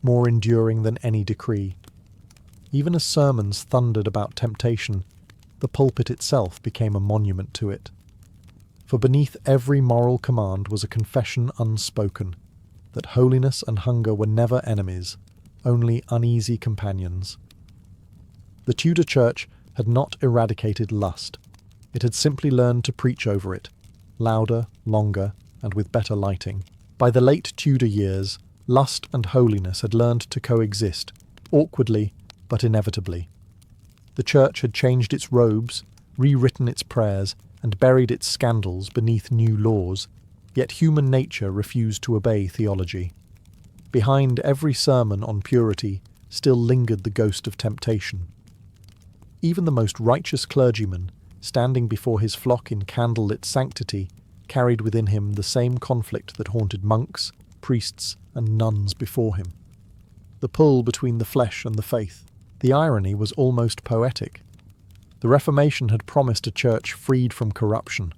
more enduring than any decree. Even as sermons thundered about temptation, the pulpit itself became a monument to it. For beneath every moral command was a confession unspoken, that holiness and hunger were never enemies, only uneasy companions. The Tudor Church had not eradicated lust. It had simply learned to preach over it, louder, longer, and with better lighting. By the late Tudor years, lust and holiness had learned to coexist, awkwardly but inevitably. The Church had changed its robes, rewritten its prayers, and buried its scandals beneath new laws, yet human nature refused to obey theology. Behind every sermon on purity still lingered the ghost of temptation. Even the most righteous clergyman, standing before his flock in candlelit sanctity, carried within him the same conflict that haunted monks, priests, and nuns before him. The pull between the flesh and the faith. The irony was almost poetic. The Reformation had promised a church freed from corruption,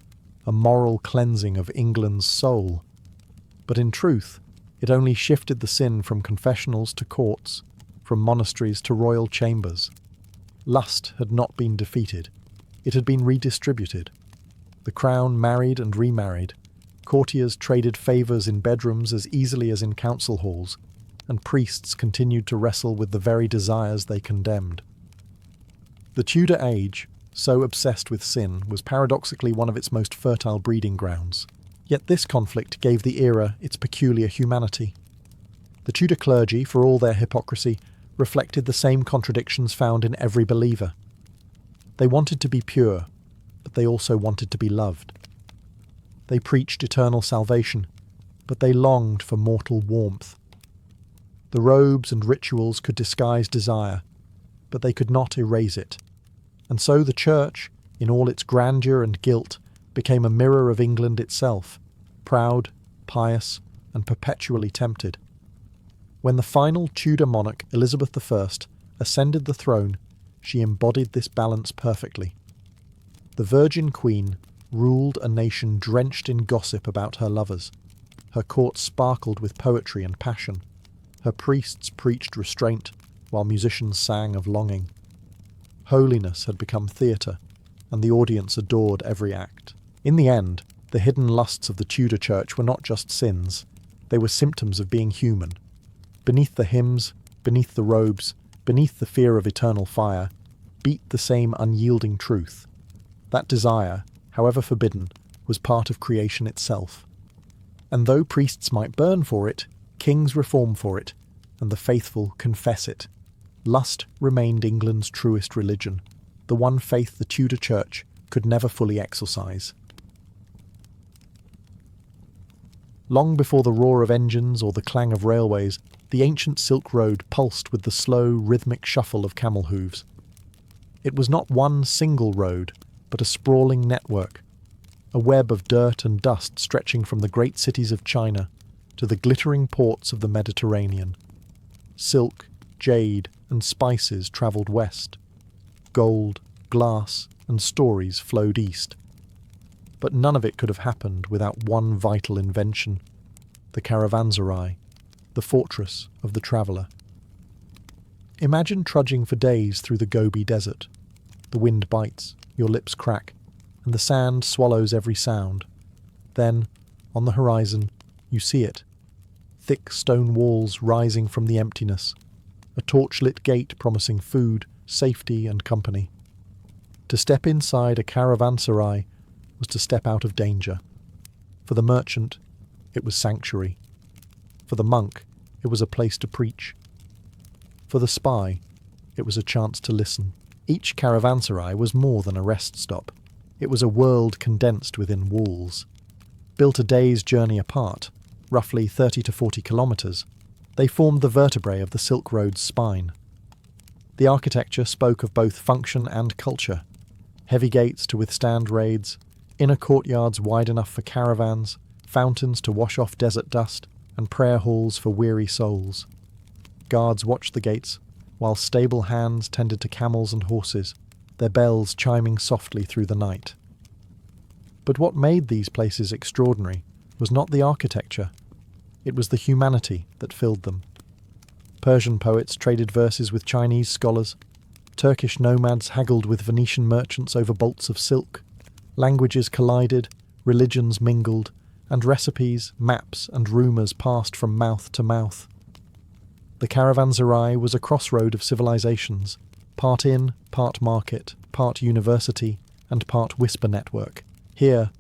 a moral cleansing of England's soul. But in truth, it only shifted the sin from confessionals to courts, from monasteries to royal chambers. Lust had not been defeated. It had been redistributed. The crown married and remarried, Courtiers traded favours in bedrooms as easily as in council halls, and priests continued to wrestle with the very desires they condemned. The Tudor age, so obsessed with sin, was paradoxically one of its most fertile breeding grounds. Yet this conflict gave the era its peculiar humanity. The Tudor clergy, for all their hypocrisy, reflected the same contradictions found in every believer. They wanted to be pure, but they also wanted to be loved. They preached eternal salvation, but they longed for mortal warmth. The robes and rituals could disguise desire, but they could not erase it. And so the Church, in all its grandeur and guilt, became a mirror of England itself, proud, pious, and perpetually tempted. When the final Tudor monarch, Elizabeth I, ascended the throne, she embodied this balance perfectly. The Virgin Queen ruled a nation drenched in gossip about her lovers. Her court sparkled with poetry and passion. Her priests preached restraint, while musicians sang of longing. Holiness had become theatre, and the audience adored every act. In the end, the hidden lusts of the Tudor Church were not just sins, they were symptoms of being human. Beneath the hymns, beneath the robes, beneath the fear of eternal fire, beat the same unyielding truth. That desire, however forbidden, was part of creation itself. And though priests might burn for it, kings reform for it, and the faithful confess it. Lust remained England's truest religion, the one faith the Tudor Church could never fully exorcise. Long before the roar of engines or the clang of railways, the ancient Silk Road pulsed with the slow, rhythmic shuffle of camel hooves. It was not one single road, but a sprawling network, a web of dirt and dust stretching from the great cities of China to the glittering ports of the Mediterranean. Silk, jade, and spices travelled west. Gold, glass, and stories flowed east. But none of it could have happened without one vital invention, the Caravanserais, the fortress of the traveller. Imagine trudging for days through the Gobi Desert. The wind bites, your lips crack, and the sand swallows every sound. Then, on the horizon, you see it. Thick stone walls rising from the emptiness, a torch-lit gate promising food, safety, and company. To step inside a caravanserai was to step out of danger. For the merchant, it was sanctuary. For the monk, it was a place to preach. For the spy, it was a chance to listen. Each caravanserai was more than a rest stop. It was a world condensed within walls. Built a day's journey apart, roughly 30 to 40 kilometres, they formed the vertebrae of the Silk Road's spine. The architecture spoke of both function and culture. Heavy gates to withstand raids, inner courtyards wide enough for caravans, fountains to wash off desert dust, and prayer halls for weary souls. Guards watched the gates, while stable hands tended to camels and horses, their bells chiming softly through the night. But what made these places extraordinary was not the architecture. It was the humanity that filled them. Persian poets traded verses with Chinese scholars. Turkish nomads haggled with Venetian merchants over bolts of silk. Languages collided, religions mingled, and recipes, maps, and rumours passed from mouth to mouth. The Caravanserai was a crossroad of civilizations, part inn, part market, part university, and part whisper network. Here,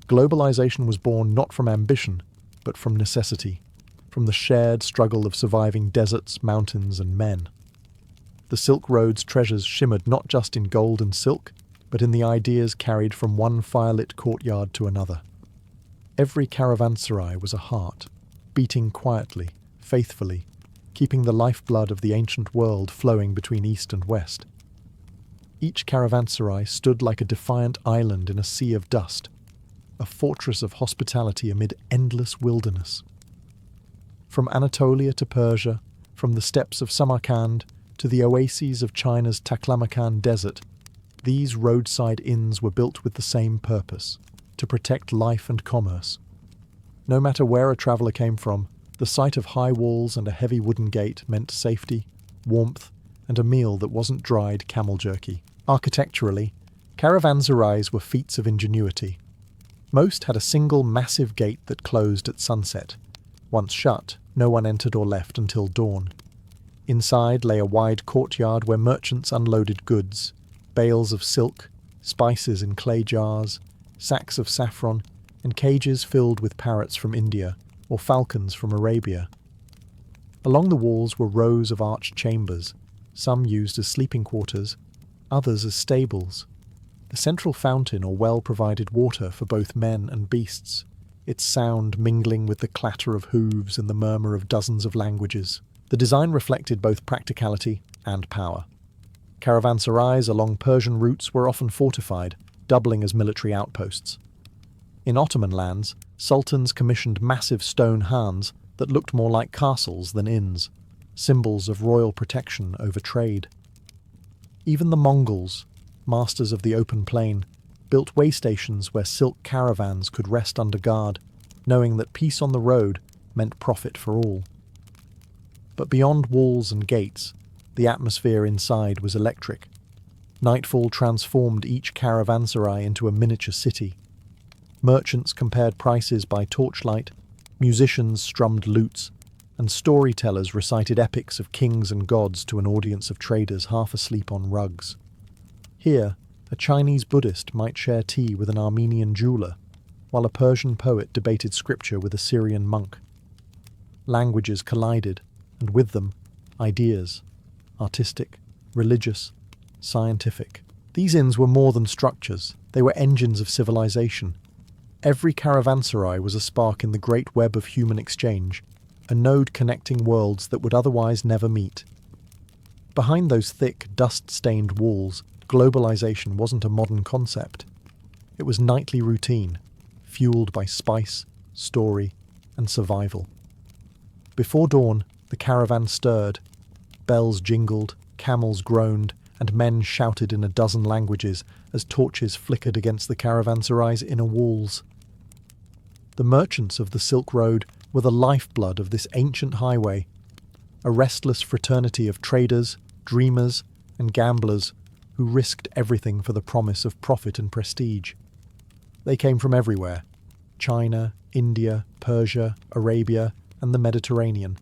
globalization was born not from ambition, but from necessity, from the shared struggle of surviving deserts, mountains, and men. The Silk Road's treasures shimmered not just in gold and silk, but in the ideas carried from one firelit courtyard to another. Every caravanserai was a heart, beating quietly, faithfully, keeping the lifeblood of the ancient world flowing between east and west. Each caravanserai stood like a defiant island in a sea of dust, a fortress of hospitality amid endless wilderness. From Anatolia to Persia, from the steppes of Samarkand to the oases of China's Taklamakan desert, these roadside inns were built with the same purpose, to protect life and commerce. No matter where a traveller came from, the sight of high walls and a heavy wooden gate meant safety, warmth, and a meal that wasn't dried camel jerky. Architecturally, caravanserais were feats of ingenuity. Most had a single massive gate that closed at sunset. Once shut, no one entered or left until dawn. Inside lay a wide courtyard where merchants unloaded goods, bales of silk, spices in clay jars, sacks of saffron, and cages filled with parrots from India or falcons from Arabia. Along the walls were rows of arched chambers, some used as sleeping quarters, others as stables. A central fountain or well provided water for both men and beasts, its sound mingling with the clatter of hooves and the murmur of dozens of languages. The design reflected both practicality and power. Caravanserais along Persian routes were often fortified, doubling as military outposts. In Ottoman lands, sultans commissioned massive stone khans that looked more like castles than inns, symbols of royal protection over trade. Even the Mongols, masters of the open plain, built way stations where silk caravans could rest under guard, knowing that peace on the road meant profit for all. But beyond walls and gates, the atmosphere inside was electric. Nightfall transformed each caravanserai into a miniature city. Merchants compared prices by torchlight, musicians strummed lutes, and storytellers recited epics of kings and gods to an audience of traders half asleep on rugs. Here, a Chinese Buddhist might share tea with an Armenian jeweler, while a Persian poet debated scripture with a Syrian monk. Languages collided, and with them, ideas, artistic, religious, scientific. These inns were more than structures, they were engines of civilization. Every caravanserai was a spark in the great web of human exchange, a node connecting worlds that would otherwise never meet. Behind those thick, dust-stained walls, globalization wasn't a modern concept. It was nightly routine, fueled by spice, story, and survival. Before dawn, the caravan stirred. Bells jingled, camels groaned, and men shouted in a dozen languages as torches flickered against the caravanserai's inner walls. The merchants of the Silk Road were the lifeblood of this ancient highway, a restless fraternity of traders, dreamers, and gamblers who risked everything for the promise of profit and prestige. They came from everywhere: China, India, Persia, Arabia, and the Mediterranean.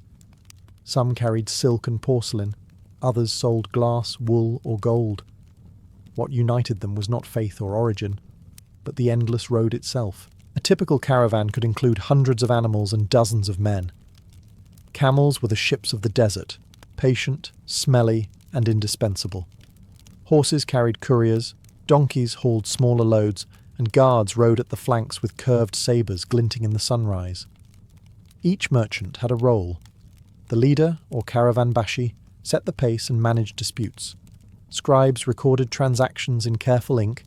Some carried silk and porcelain, others sold glass, wool, or gold. What united them was not faith or origin, but the endless road itself. A typical caravan could include hundreds of animals and dozens of men. Camels were the ships of the desert, patient, smelly, and indispensable. Horses carried couriers, donkeys hauled smaller loads, and guards rode at the flanks with curved sabres glinting in the sunrise. Each merchant had a role. The leader, or caravanbashi, set the pace and managed disputes. Scribes recorded transactions in careful ink,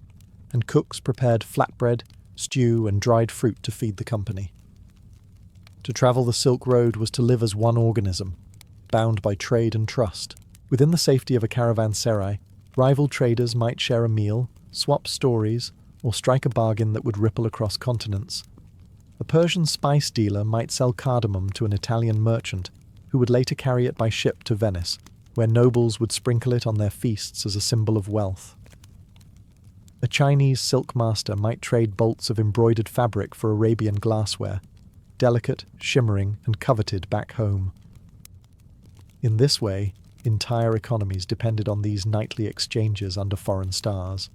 and cooks prepared flatbread, stew, and dried fruit to feed the company. To travel the Silk Road was to live as one organism, bound by trade and trust. Within the safety of a caravanserai, rival traders might share a meal, swap stories, or strike a bargain that would ripple across continents. A Persian spice dealer might sell cardamom to an Italian merchant, who would later carry it by ship to Venice, where nobles would sprinkle it on their feasts as a symbol of wealth. A Chinese silk master might trade bolts of embroidered fabric for Arabian glassware, delicate, shimmering, and coveted back home. In this way, entire economies depended on these nightly exchanges under foreign stars.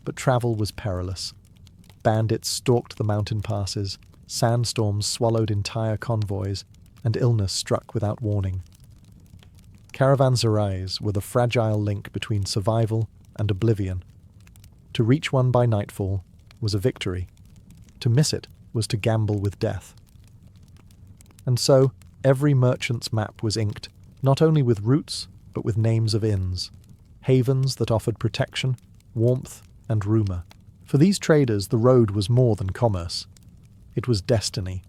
But travel was perilous. Bandits stalked the mountain passes, sandstorms swallowed entire convoys, and illness struck without warning. Caravanserais were the fragile link between survival and oblivion. To reach one by nightfall was a victory. To miss it was to gamble with death. And so, every merchant's map was inked, not only with routes, but with names of inns, havens that offered protection, warmth, and rumour. For these traders, the road was more than commerce. It was destiny.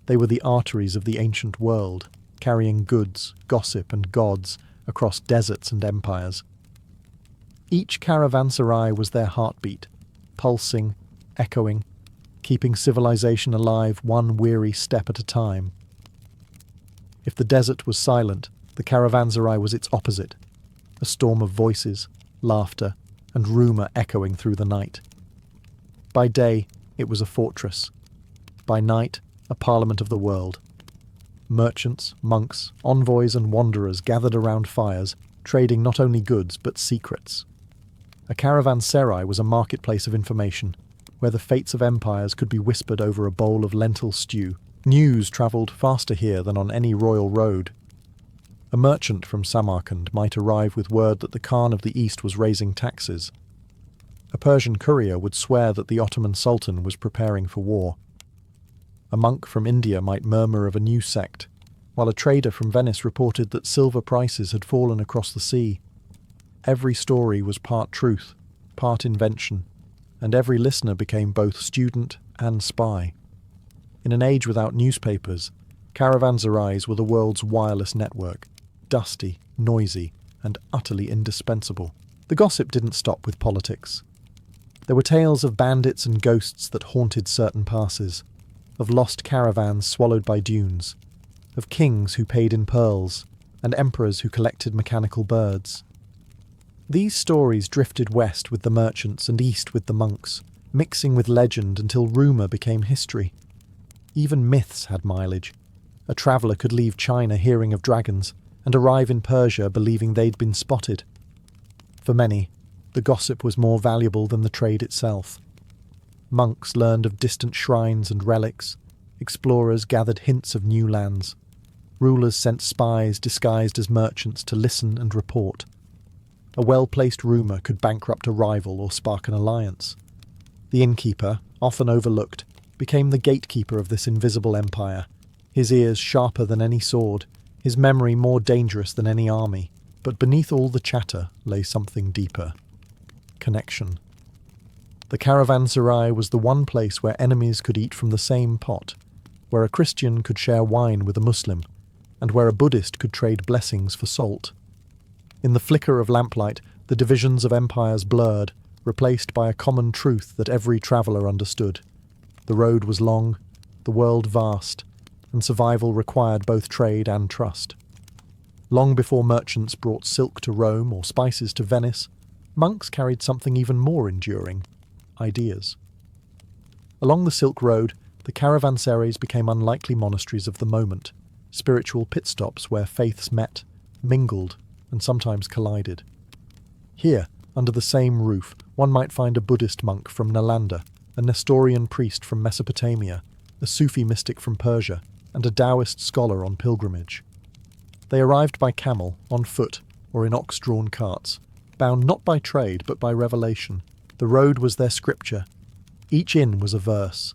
They were the arteries of the ancient world, carrying goods, gossip, and gods across deserts and empires. Each caravanserai was their heartbeat, pulsing, echoing, keeping civilization alive one weary step at a time. If the desert was silent, the caravanserai was its opposite, a storm of voices, laughter, and rumour echoing through the night. By day, it was a fortress. By night, a parliament of the world. Merchants, monks, envoys and wanderers gathered around fires, trading not only goods but secrets. A caravanserai was a marketplace of information, where the fates of empires could be whispered over a bowl of lentil stew. News travelled faster here than on any royal road. A merchant from Samarkand might arrive with word that the Khan of the East was raising taxes. A Persian courier would swear that the Ottoman Sultan was preparing for war. A monk from India might murmur of a new sect, while a trader from Venice reported that silver prices had fallen across the sea. Every story was part truth, part invention, and every listener became both student and spy. In an age without newspapers, caravanserais were the world's wireless network, dusty, noisy, and utterly indispensable. The gossip didn't stop with politics. There were tales of bandits and ghosts that haunted certain passes, of lost caravans swallowed by dunes, of kings who paid in pearls, and emperors who collected mechanical birds. These stories drifted west with the merchants and east with the monks, mixing with legend until rumour became history. Even myths had mileage. A traveller could leave China hearing of dragons, and arrive in Persia believing they'd been spotted. For many, the gossip was more valuable than the trade itself. Monks learned of distant shrines and relics. Explorers gathered hints of new lands. Rulers sent spies disguised as merchants to listen and report. A well-placed rumour could bankrupt a rival or spark an alliance. The innkeeper, often overlooked, became the gatekeeper of this invisible empire, his ears sharper than any sword, his memory more dangerous than any army. But beneath all the chatter lay something deeper. Connection. The caravanserai was the one place where enemies could eat from the same pot, where a Christian could share wine with a Muslim, and where a Buddhist could trade blessings for salt. In the flicker of lamplight, the divisions of empires blurred, replaced by a common truth that every traveller understood. The road was long, the world vast, and survival required both trade and trust. Long before merchants brought silk to Rome or spices to Venice, monks carried something even more enduring: ideas. Along the Silk Road, the caravanserais became unlikely monasteries of the moment, spiritual pit stops where faiths met, mingled, and sometimes collided. Here, under the same roof, one might find a Buddhist monk from Nalanda, a Nestorian priest from Mesopotamia, a Sufi mystic from Persia, and a Taoist scholar on pilgrimage. They arrived by camel, on foot, or in ox-drawn carts, bound not by trade but by revelation. The road was their scripture. Each inn was a verse.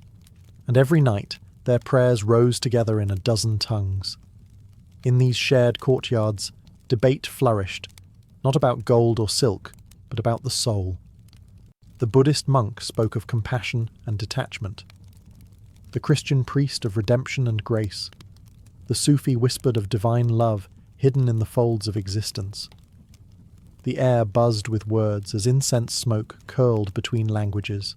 And every night their prayers rose together in a dozen tongues. In these shared courtyards, debate flourished, not about gold or silk, but about the soul. The Buddhist monk spoke of compassion and detachment. The Christian priest of redemption and grace. The Sufi whispered of divine love hidden in the folds of existence. The air buzzed with words as incense smoke curled between languages.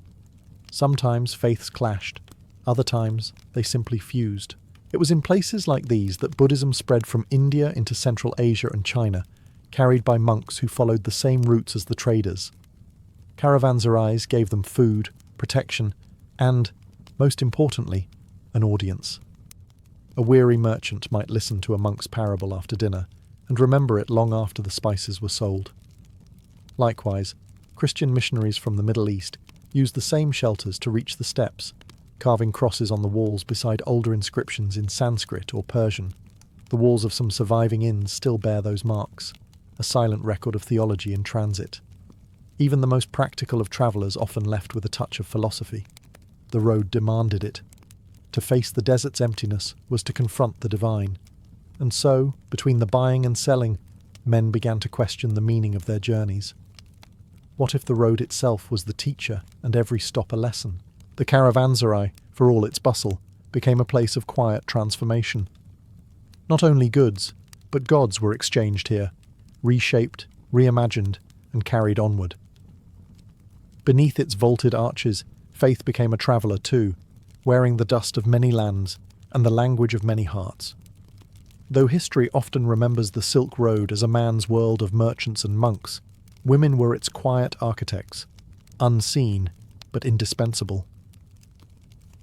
Sometimes faiths clashed, other times they simply fused. It was in places like these that Buddhism spread from India into Central Asia and China, carried by monks who followed the same routes as the traders. Caravanserais gave them food, protection, and, most importantly, an audience. A weary merchant might listen to a monk's parable after dinner, and remember it long after the spices were sold. Likewise, Christian missionaries from the Middle East used the same shelters to reach the steppes, carving crosses on the walls beside older inscriptions in Sanskrit or Persian. The walls of some surviving inns still bear those marks, a silent record of theology in transit. Even the most practical of travellers often left with a touch of philosophy. The road demanded it. To face the desert's emptiness was to confront the divine. And so, between the buying and selling, men began to question the meaning of their journeys. What if the road itself was the teacher and every stop a lesson? The caravanserai, for all its bustle, became a place of quiet transformation. Not only goods, but gods were exchanged here, reshaped, reimagined, and carried onward. Beneath its vaulted arches, faith became a traveller too, wearing the dust of many lands and the language of many hearts. Though history often remembers the Silk Road as a man's world of merchants and monks, women were its quiet architects, unseen but indispensable.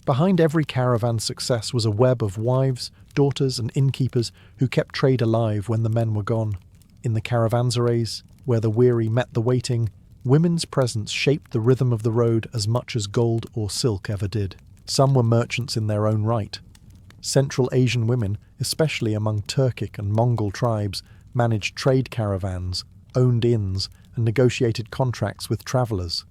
Behind every caravan's success was a web of wives, daughters, and innkeepers who kept trade alive when the men were gone. In the Caravanserais, where the weary met the waiting, women's presence shaped the rhythm of the road as much as gold or silk ever did. Some were merchants in their own right. Central Asian women, especially among Turkic and Mongol tribes, managed trade caravans, owned inns, and negotiated contracts with travellers.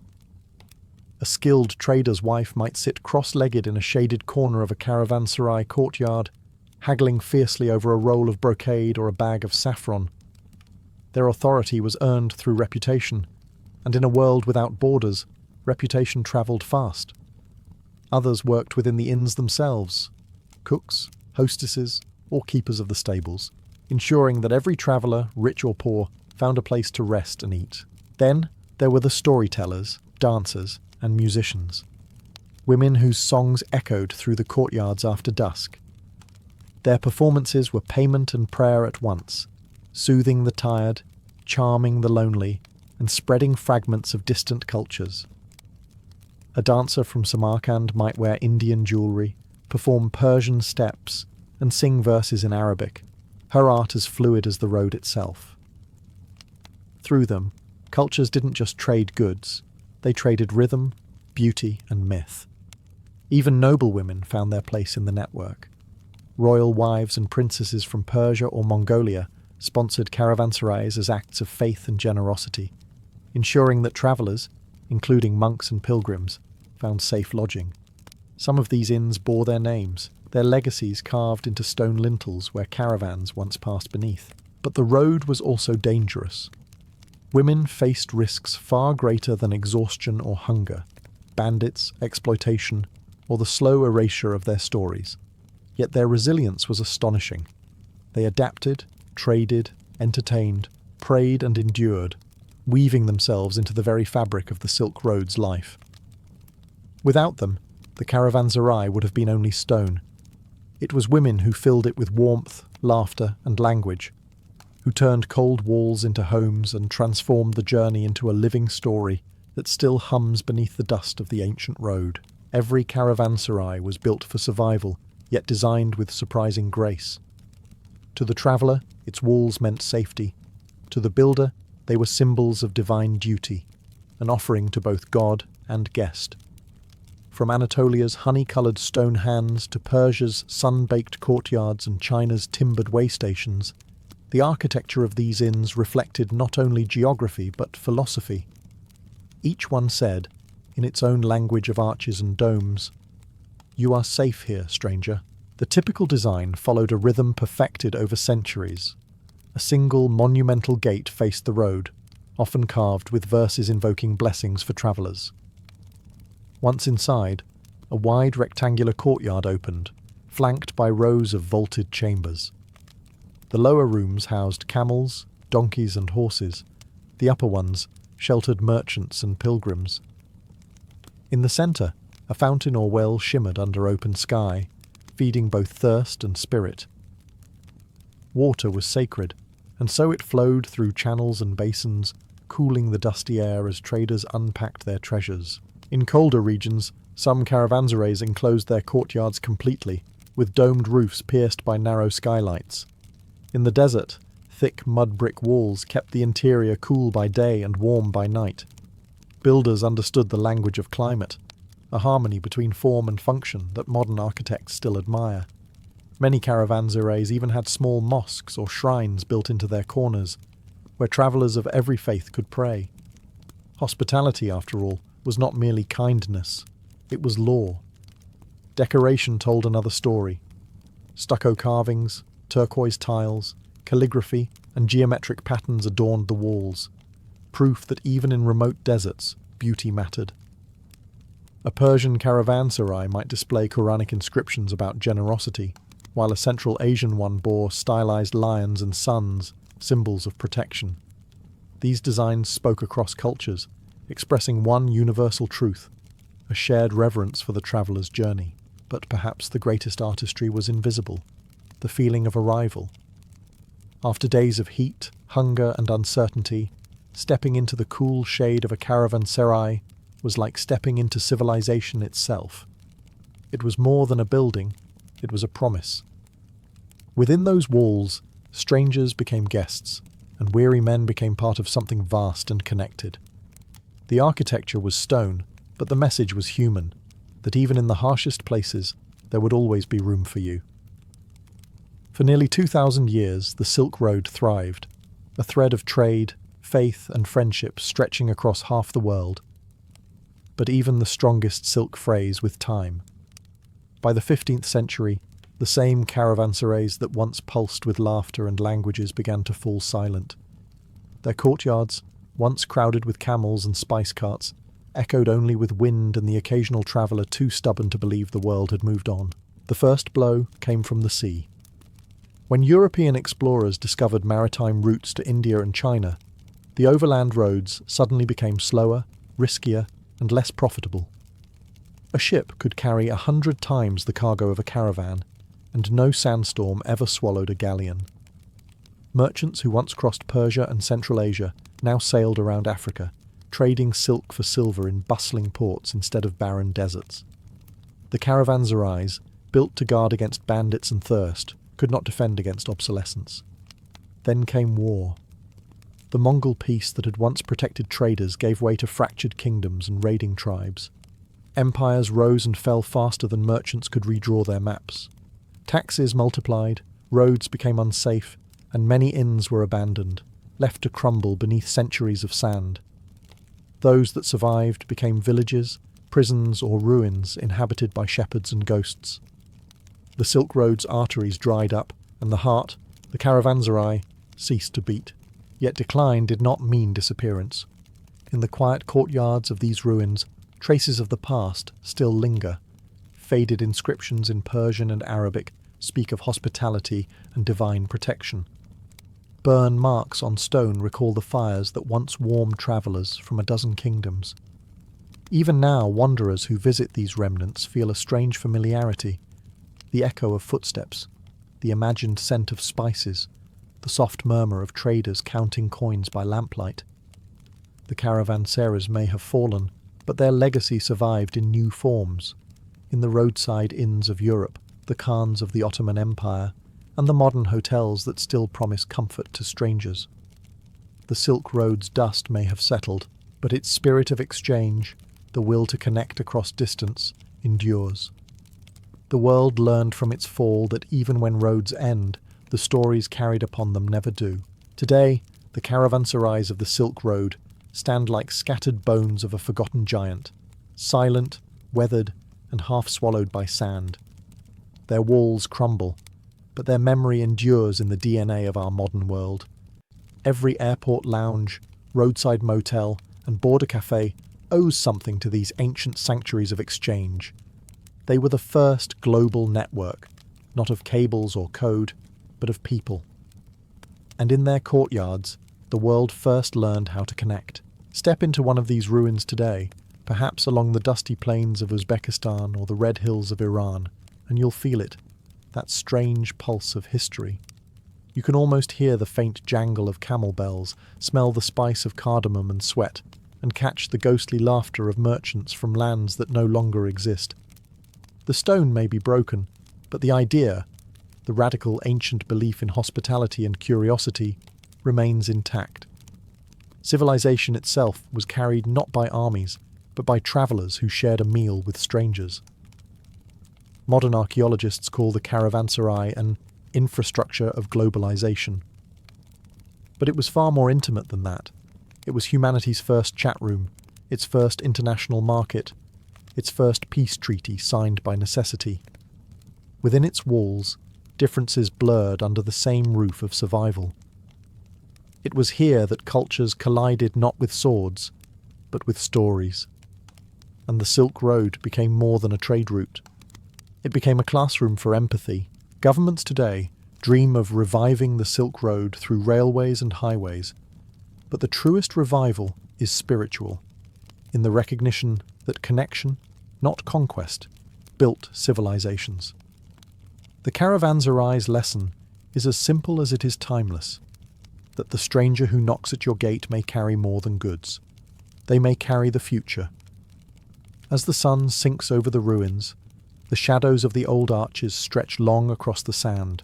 A skilled trader's wife might sit cross-legged in a shaded corner of a caravanserai courtyard, haggling fiercely over a roll of brocade or a bag of saffron. Their authority was earned through reputation, and in a world without borders, reputation travelled fast. Others worked within the inns themselves, cooks, hostesses, or keepers of the stables, ensuring that every traveller, rich or poor, found a place to rest and eat. Then there were the storytellers, dancers, and musicians, women whose songs echoed through the courtyards after dusk. Their performances were payment and prayer at once, soothing the tired, charming the lonely, and spreading fragments of distant cultures. A dancer from Samarkand might wear Indian jewellery, perform Persian steps, and sing verses in Arabic, her art as fluid as the road itself. Through them, cultures didn't just trade goods, they traded rhythm, beauty, and myth. Even noble women found their place in the network. Royal wives and princesses from Persia or Mongolia sponsored caravanserais as acts of faith and generosity, ensuring that travellers, including monks and pilgrims, found safe lodging. Some of these inns bore their names, their legacies carved into stone lintels where caravans once passed beneath. But the road was also dangerous. Women faced risks far greater than exhaustion or hunger, bandits, exploitation, or the slow erasure of their stories. Yet their resilience was astonishing. They adapted, traded, entertained, prayed and endured, weaving themselves into the very fabric of the Silk Road's life. Without them, the caravanserai would have been only stone. It was women who filled it with warmth, laughter, and language, who turned cold walls into homes and transformed the journey into a living story that still hums beneath the dust of the ancient road. Every caravanserai was built for survival, yet designed with surprising grace. To the traveller, its walls meant safety. To the builder, they were symbols of divine duty, an offering to both God and guest. From Anatolia's honey-coloured stone hands to Persia's sun-baked courtyards and China's timbered way stations, the architecture of these inns reflected not only geography but philosophy. Each one said, in its own language of arches and domes, "You are safe here, stranger." The typical design followed a rhythm perfected over centuries. A single monumental gate faced the road, often carved with verses invoking blessings for travellers. Once inside, a wide rectangular courtyard opened, flanked by rows of vaulted chambers. The lower rooms housed camels, donkeys and horses. The upper ones sheltered merchants and pilgrims. In the centre, a fountain or well shimmered under open sky, feeding both thirst and spirit. Water was sacred, and so it flowed through channels and basins, cooling the dusty air as traders unpacked their treasures. In colder regions, some caravanserais enclosed their courtyards completely, with domed roofs pierced by narrow skylights. In the desert, thick mud brick walls kept the interior cool by day and warm by night. Builders understood the language of climate, a harmony between form and function that modern architects still admire. Many caravanserais even had small mosques or shrines built into their corners, where travellers of every faith could pray. Hospitality, after all, was not merely kindness, it was law. Decoration told another story. Stucco carvings, turquoise tiles, calligraphy, and geometric patterns adorned the walls, proof that even in remote deserts, beauty mattered. A Persian caravanserai might display Quranic inscriptions about generosity, while a Central Asian one bore stylized lions and suns, symbols of protection. These designs spoke across cultures, expressing one universal truth, a shared reverence for the traveller's journey. But perhaps the greatest artistry was invisible, the feeling of arrival. After days of heat, hunger and uncertainty, stepping into the cool shade of a caravanserai was like stepping into civilization itself. It was more than a building, it was a promise. Within those walls, strangers became guests, and weary men became part of something vast and connected. The architecture was stone, but the message was human, that even in the harshest places, there would always be room for you. For nearly 2,000 years, the Silk Road thrived, a thread of trade, faith, and friendship stretching across half the world. But even the strongest silk frays with time. By the 15th century, the same caravanserais that once pulsed with laughter and languages began to fall silent. Their courtyards, once crowded with camels and spice carts, echoed only with wind and the occasional traveller too stubborn to believe the world had moved on. The first blow came from the sea. When European explorers discovered maritime routes to India and China, the overland roads suddenly became slower, riskier, and less profitable. A ship could carry 100 times the cargo of a caravan, and no sandstorm ever swallowed a galleon. Merchants who once crossed Persia and Central Asia now sailed around Africa, trading silk for silver in bustling ports instead of barren deserts. The caravanserais, built to guard against bandits and thirst, could not defend against obsolescence. Then came war. The Mongol peace that had once protected traders gave way to fractured kingdoms and raiding tribes. Empires rose and fell faster than merchants could redraw their maps. Taxes multiplied, roads became unsafe, and many inns were abandoned, left to crumble beneath centuries of sand. Those that survived became villages, prisons, or ruins inhabited by shepherds and ghosts. The Silk Road's arteries dried up, and the heart, the caravanserai, ceased to beat. Yet decline did not mean disappearance. In the quiet courtyards of these ruins, traces of the past still linger. Faded inscriptions in Persian and Arabic speak of hospitality and divine protection. Burn marks on stone recall the fires that once warmed travellers from a dozen kingdoms. Even now, wanderers who visit these remnants feel a strange familiarity. The echo of footsteps, the imagined scent of spices, the soft murmur of traders counting coins by lamplight. The caravanserais may have fallen, but their legacy survived in new forms. In the roadside inns of Europe, the khans of the Ottoman Empire, and the modern hotels that still promise comfort to strangers. The Silk Road's dust may have settled, but its spirit of exchange, the will to connect across distance, endures. The world learned from its fall that even when roads end, the stories carried upon them never do. Today, the caravanserais of the Silk Road stand like scattered bones of a forgotten giant, silent, weathered, and half swallowed by sand. Their walls crumble, but their memory endures in the DNA of our modern world. Every airport lounge, roadside motel, and border cafe owes something to these ancient sanctuaries of exchange. They were the first global network, not of cables or code, but of people. And in their courtyards, the world first learned how to connect. Step into one of these ruins today, perhaps along the dusty plains of Uzbekistan or the red hills of Iran, and you'll feel it, that strange pulse of history. You can almost hear the faint jangle of camel bells, smell the spice of cardamom and sweat, and catch the ghostly laughter of merchants from lands that no longer exist. The stone may be broken, but the idea, the radical ancient belief in hospitality and curiosity, remains intact. Civilization itself was carried not by armies, but by travellers who shared a meal with strangers. Modern archaeologists call the caravanserai an infrastructure of globalization. But it was far more intimate than that. It was humanity's first chat room, its first international market, its first peace treaty signed by necessity. Within its walls, differences blurred under the same roof of survival. It was here that cultures collided not with swords, but with stories. And the Silk Road became more than a trade route. It became a classroom for empathy. Governments today dream of reviving the Silk Road through railways and highways, but the truest revival is spiritual, in the recognition that connection, not conquest, built civilizations. The caravanserai's lesson is as simple as it is timeless, that the stranger who knocks at your gate may carry more than goods. They may carry the future. As the sun sinks over the ruins, The shadows of the old arches stretch long across the sand,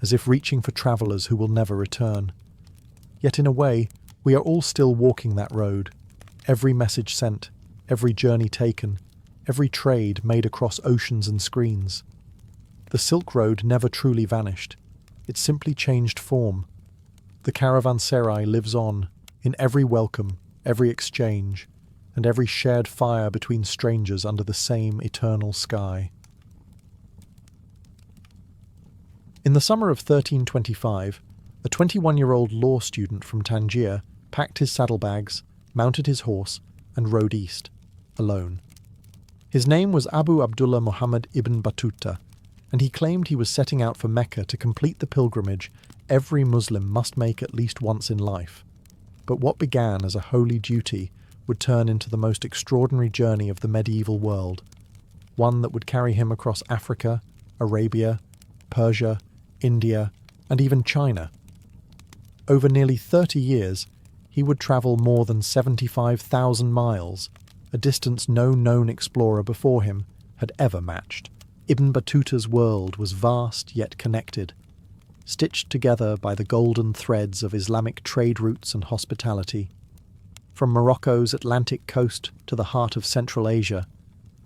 as if reaching for travellers who will never return. Yet in a way, we are all still walking that road. Every message sent, every journey taken, every trade made across oceans and screens. The Silk Road never truly vanished. It simply changed form. The Caravanserais lives on, in every welcome, every exchange, and every shared fire between strangers under the same eternal sky. In the summer of 1325, a 21-year-old law student from Tangier packed his saddlebags, mounted his horse, and rode east, alone. His name was Abu Abdullah Muhammad ibn Battuta, and he claimed he was setting out for Mecca to complete the pilgrimage every Muslim must make at least once in life. But what began as a holy duty would turn into the most extraordinary journey of the medieval world, one that would carry him across Africa, Arabia, Persia, India, and even China. Over nearly 30 years, he would travel more than 75,000 miles, a distance no known explorer before him had ever matched. Ibn Battuta's world was vast yet connected, stitched together by the golden threads of Islamic trade routes and hospitality. From Morocco's Atlantic coast to the heart of Central Asia,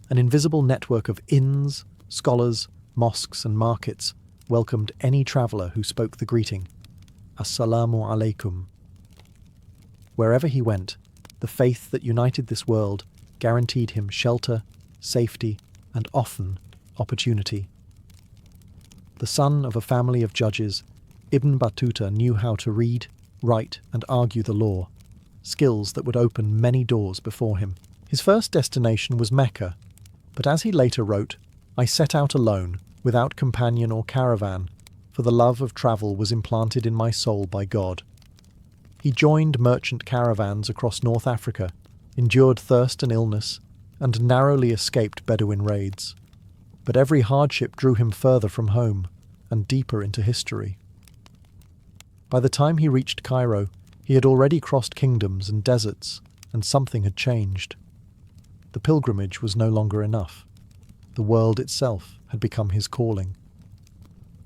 an invisible network of inns, scholars, mosques and markets welcomed any traveller who spoke the greeting, Assalamu alaikum. Wherever he went, the faith that united this world guaranteed him shelter, safety, and often opportunity. The son of a family of judges, Ibn Battuta knew how to read, write, and argue the law, skills that would open many doors before him. His first destination was Mecca, but as he later wrote, "I set out alone, without companion or caravan, for the love of travel was implanted in my soul by God." He joined merchant caravans across North Africa, endured thirst and illness, and narrowly escaped Bedouin raids. But every hardship drew him further from home and deeper into history. By the time he reached Cairo, he had already crossed kingdoms and deserts, and something had changed. The pilgrimage was no longer enough. The world itself had become his calling.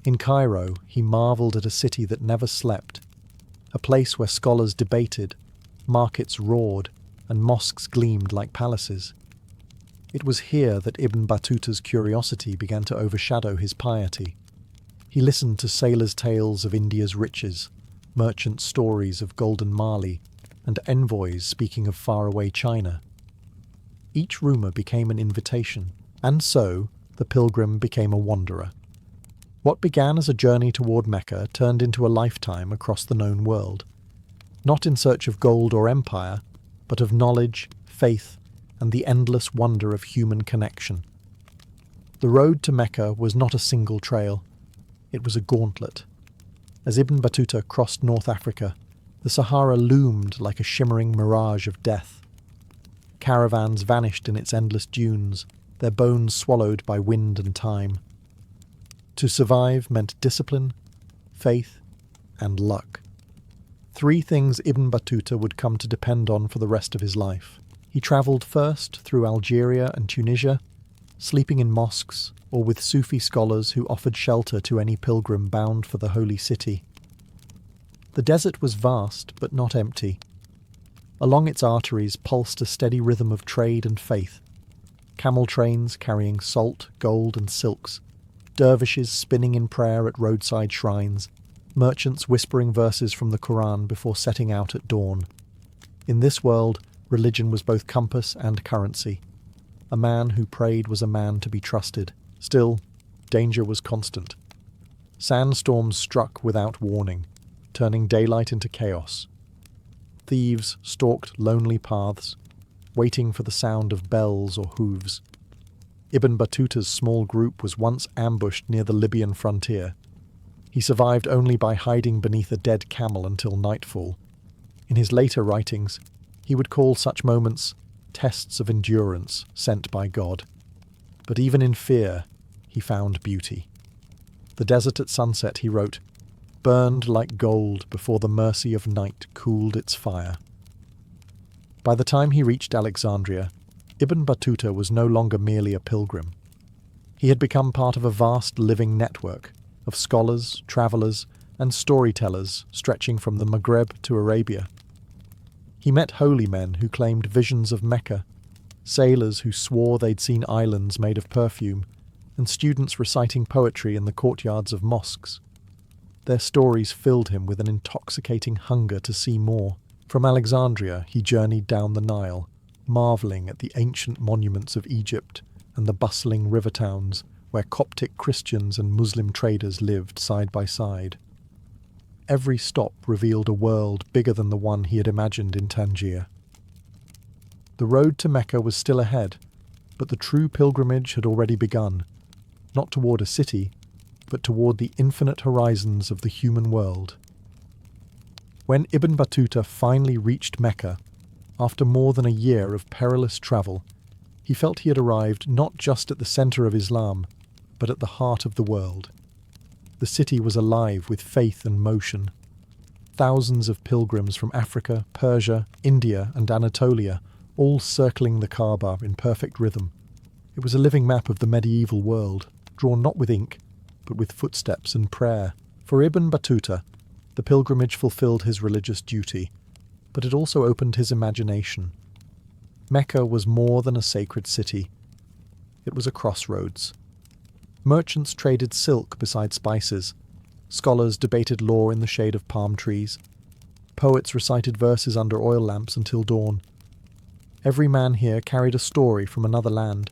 In Cairo, he marvelled at a city that never slept, a place where scholars debated, markets roared, and mosques gleamed like palaces. It was here that Ibn Battuta's curiosity began to overshadow his piety. He listened to sailors' tales of India's riches, merchants' stories of golden Mali, and envoys speaking of faraway China. Each rumour became an invitation, and so the pilgrim became a wanderer. What began as a journey toward Mecca turned into a lifetime across the known world, not in search of gold or empire, but of knowledge, faith, and the endless wonder of human connection. The road to Mecca was not a single trail. It was a gauntlet. As Ibn Battuta crossed North Africa, the Sahara loomed like a shimmering mirage of death. Caravans vanished in its endless dunes, their bones swallowed by wind and time. To survive meant discipline, faith, and luck. Three things Ibn Battuta would come to depend on for the rest of his life. He travelled first through Algeria and Tunisia, sleeping in mosques or with Sufi scholars who offered shelter to any pilgrim bound for the holy city. The desert was vast but not empty. Along its arteries pulsed a steady rhythm of trade and faith. Camel trains carrying salt, gold and silks, dervishes spinning in prayer at roadside shrines, merchants whispering verses from the Quran before setting out at dawn. In this world, religion was both compass and currency. A man who prayed was a man to be trusted. Still, danger was constant. Sandstorms struck without warning, turning daylight into chaos. Thieves stalked lonely paths, waiting for the sound of bells or hooves. Ibn Battuta's small group was once ambushed near the Libyan frontier. He survived only by hiding beneath a dead camel until nightfall. In his later writings, he would call such moments tests of endurance sent by God. But even in fear, he found beauty. The desert at sunset, he wrote, burned like gold before the mercy of night cooled its fire. By the time he reached Alexandria, Ibn Battuta was no longer merely a pilgrim. He had become part of a vast living network of scholars, travellers, and storytellers stretching from the Maghreb to Arabia. He met holy men who claimed visions of Mecca, sailors who swore they'd seen islands made of perfume, and students reciting poetry in the courtyards of mosques. Their stories filled him with an intoxicating hunger to see more. From Alexandria he journeyed down the Nile, marvelling at the ancient monuments of Egypt and the bustling river towns where Coptic Christians and Muslim traders lived side by side. Every stop revealed a world bigger than the one he had imagined in Tangier. The road to Mecca was still ahead, but the true pilgrimage had already begun, not toward a city, but toward the infinite horizons of the human world. When Ibn Battuta finally reached Mecca, after more than a year of perilous travel, he felt he had arrived not just at the centre of Islam, but at the heart of the world. The city was alive with faith and motion. Thousands of pilgrims from Africa, Persia, India, and Anatolia, all circling the Kaaba in perfect rhythm. It was a living map of the medieval world, drawn not with ink, but with footsteps and prayer. For Ibn Battuta, the pilgrimage fulfilled his religious duty, but it also opened his imagination. Mecca was more than a sacred city. It was a crossroads. Merchants traded silk beside spices. Scholars debated law in the shade of palm trees. Poets recited verses under oil lamps until dawn. Every man here carried a story from another land,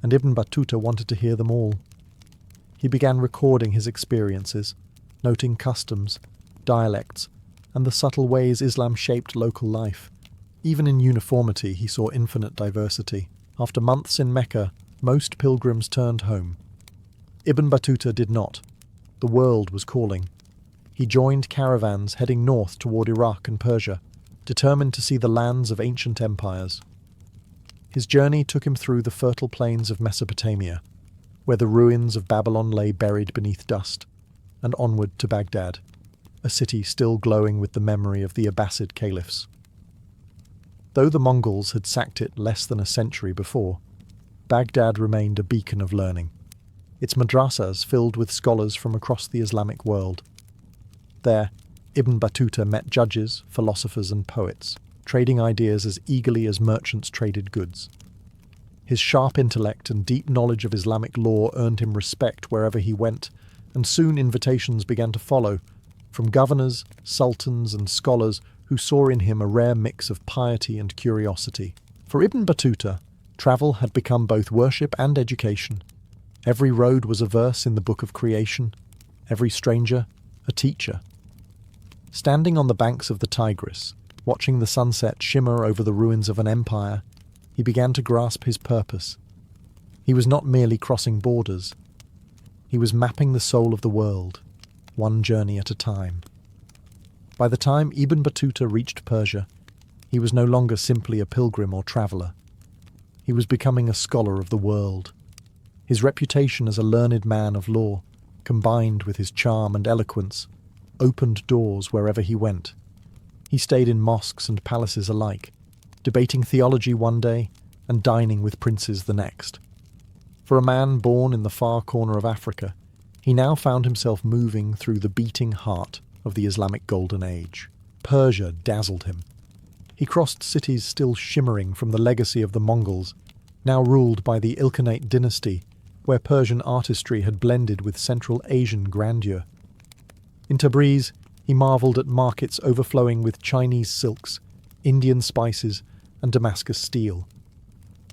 and Ibn Battuta wanted to hear them all. He began recording his experiences, noting customs, dialects, and the subtle ways Islam shaped local life. Even in uniformity, he saw infinite diversity. After months in Mecca, most pilgrims turned home. Ibn Battuta did not. The world was calling. He joined caravans heading north toward Iraq and Persia, determined to see the lands of ancient empires. His journey took him through the fertile plains of Mesopotamia, where the ruins of Babylon lay buried beneath dust, and onward to Baghdad, a city still glowing with the memory of the Abbasid caliphs. Though the Mongols had sacked it less than a century before, Baghdad remained a beacon of learning, its madrasas filled with scholars from across the Islamic world. There, Ibn Battuta met judges, philosophers, and poets, trading ideas as eagerly as merchants traded goods. His sharp intellect and deep knowledge of Islamic law earned him respect wherever he went, and soon invitations began to follow, from governors, sultans, and scholars who saw in him a rare mix of piety and curiosity. For Ibn Battuta, travel had become both worship and education. Every road was a verse in the book of creation, every stranger a teacher. Standing on the banks of the Tigris, watching the sunset shimmer over the ruins of an empire, he began to grasp his purpose. He was not merely crossing borders. He was mapping the soul of the world, one journey at a time. By the time Ibn Battuta reached Persia, he was no longer simply a pilgrim or traveller. He was becoming a scholar of the world. His reputation as a learned man of law, combined with his charm and eloquence, opened doors wherever he went. He stayed in mosques and palaces alike, debating theology one day and dining with princes the next. For a man born in the far corner of Africa, he now found himself moving through the beating heart of the Islamic Golden Age. Persia dazzled him. He crossed cities still shimmering from the legacy of the Mongols, now ruled by the Ilkhanate dynasty, where Persian artistry had blended with Central Asian grandeur. In Tabriz, he marvelled at markets overflowing with Chinese silks, Indian spices, and Damascus steel.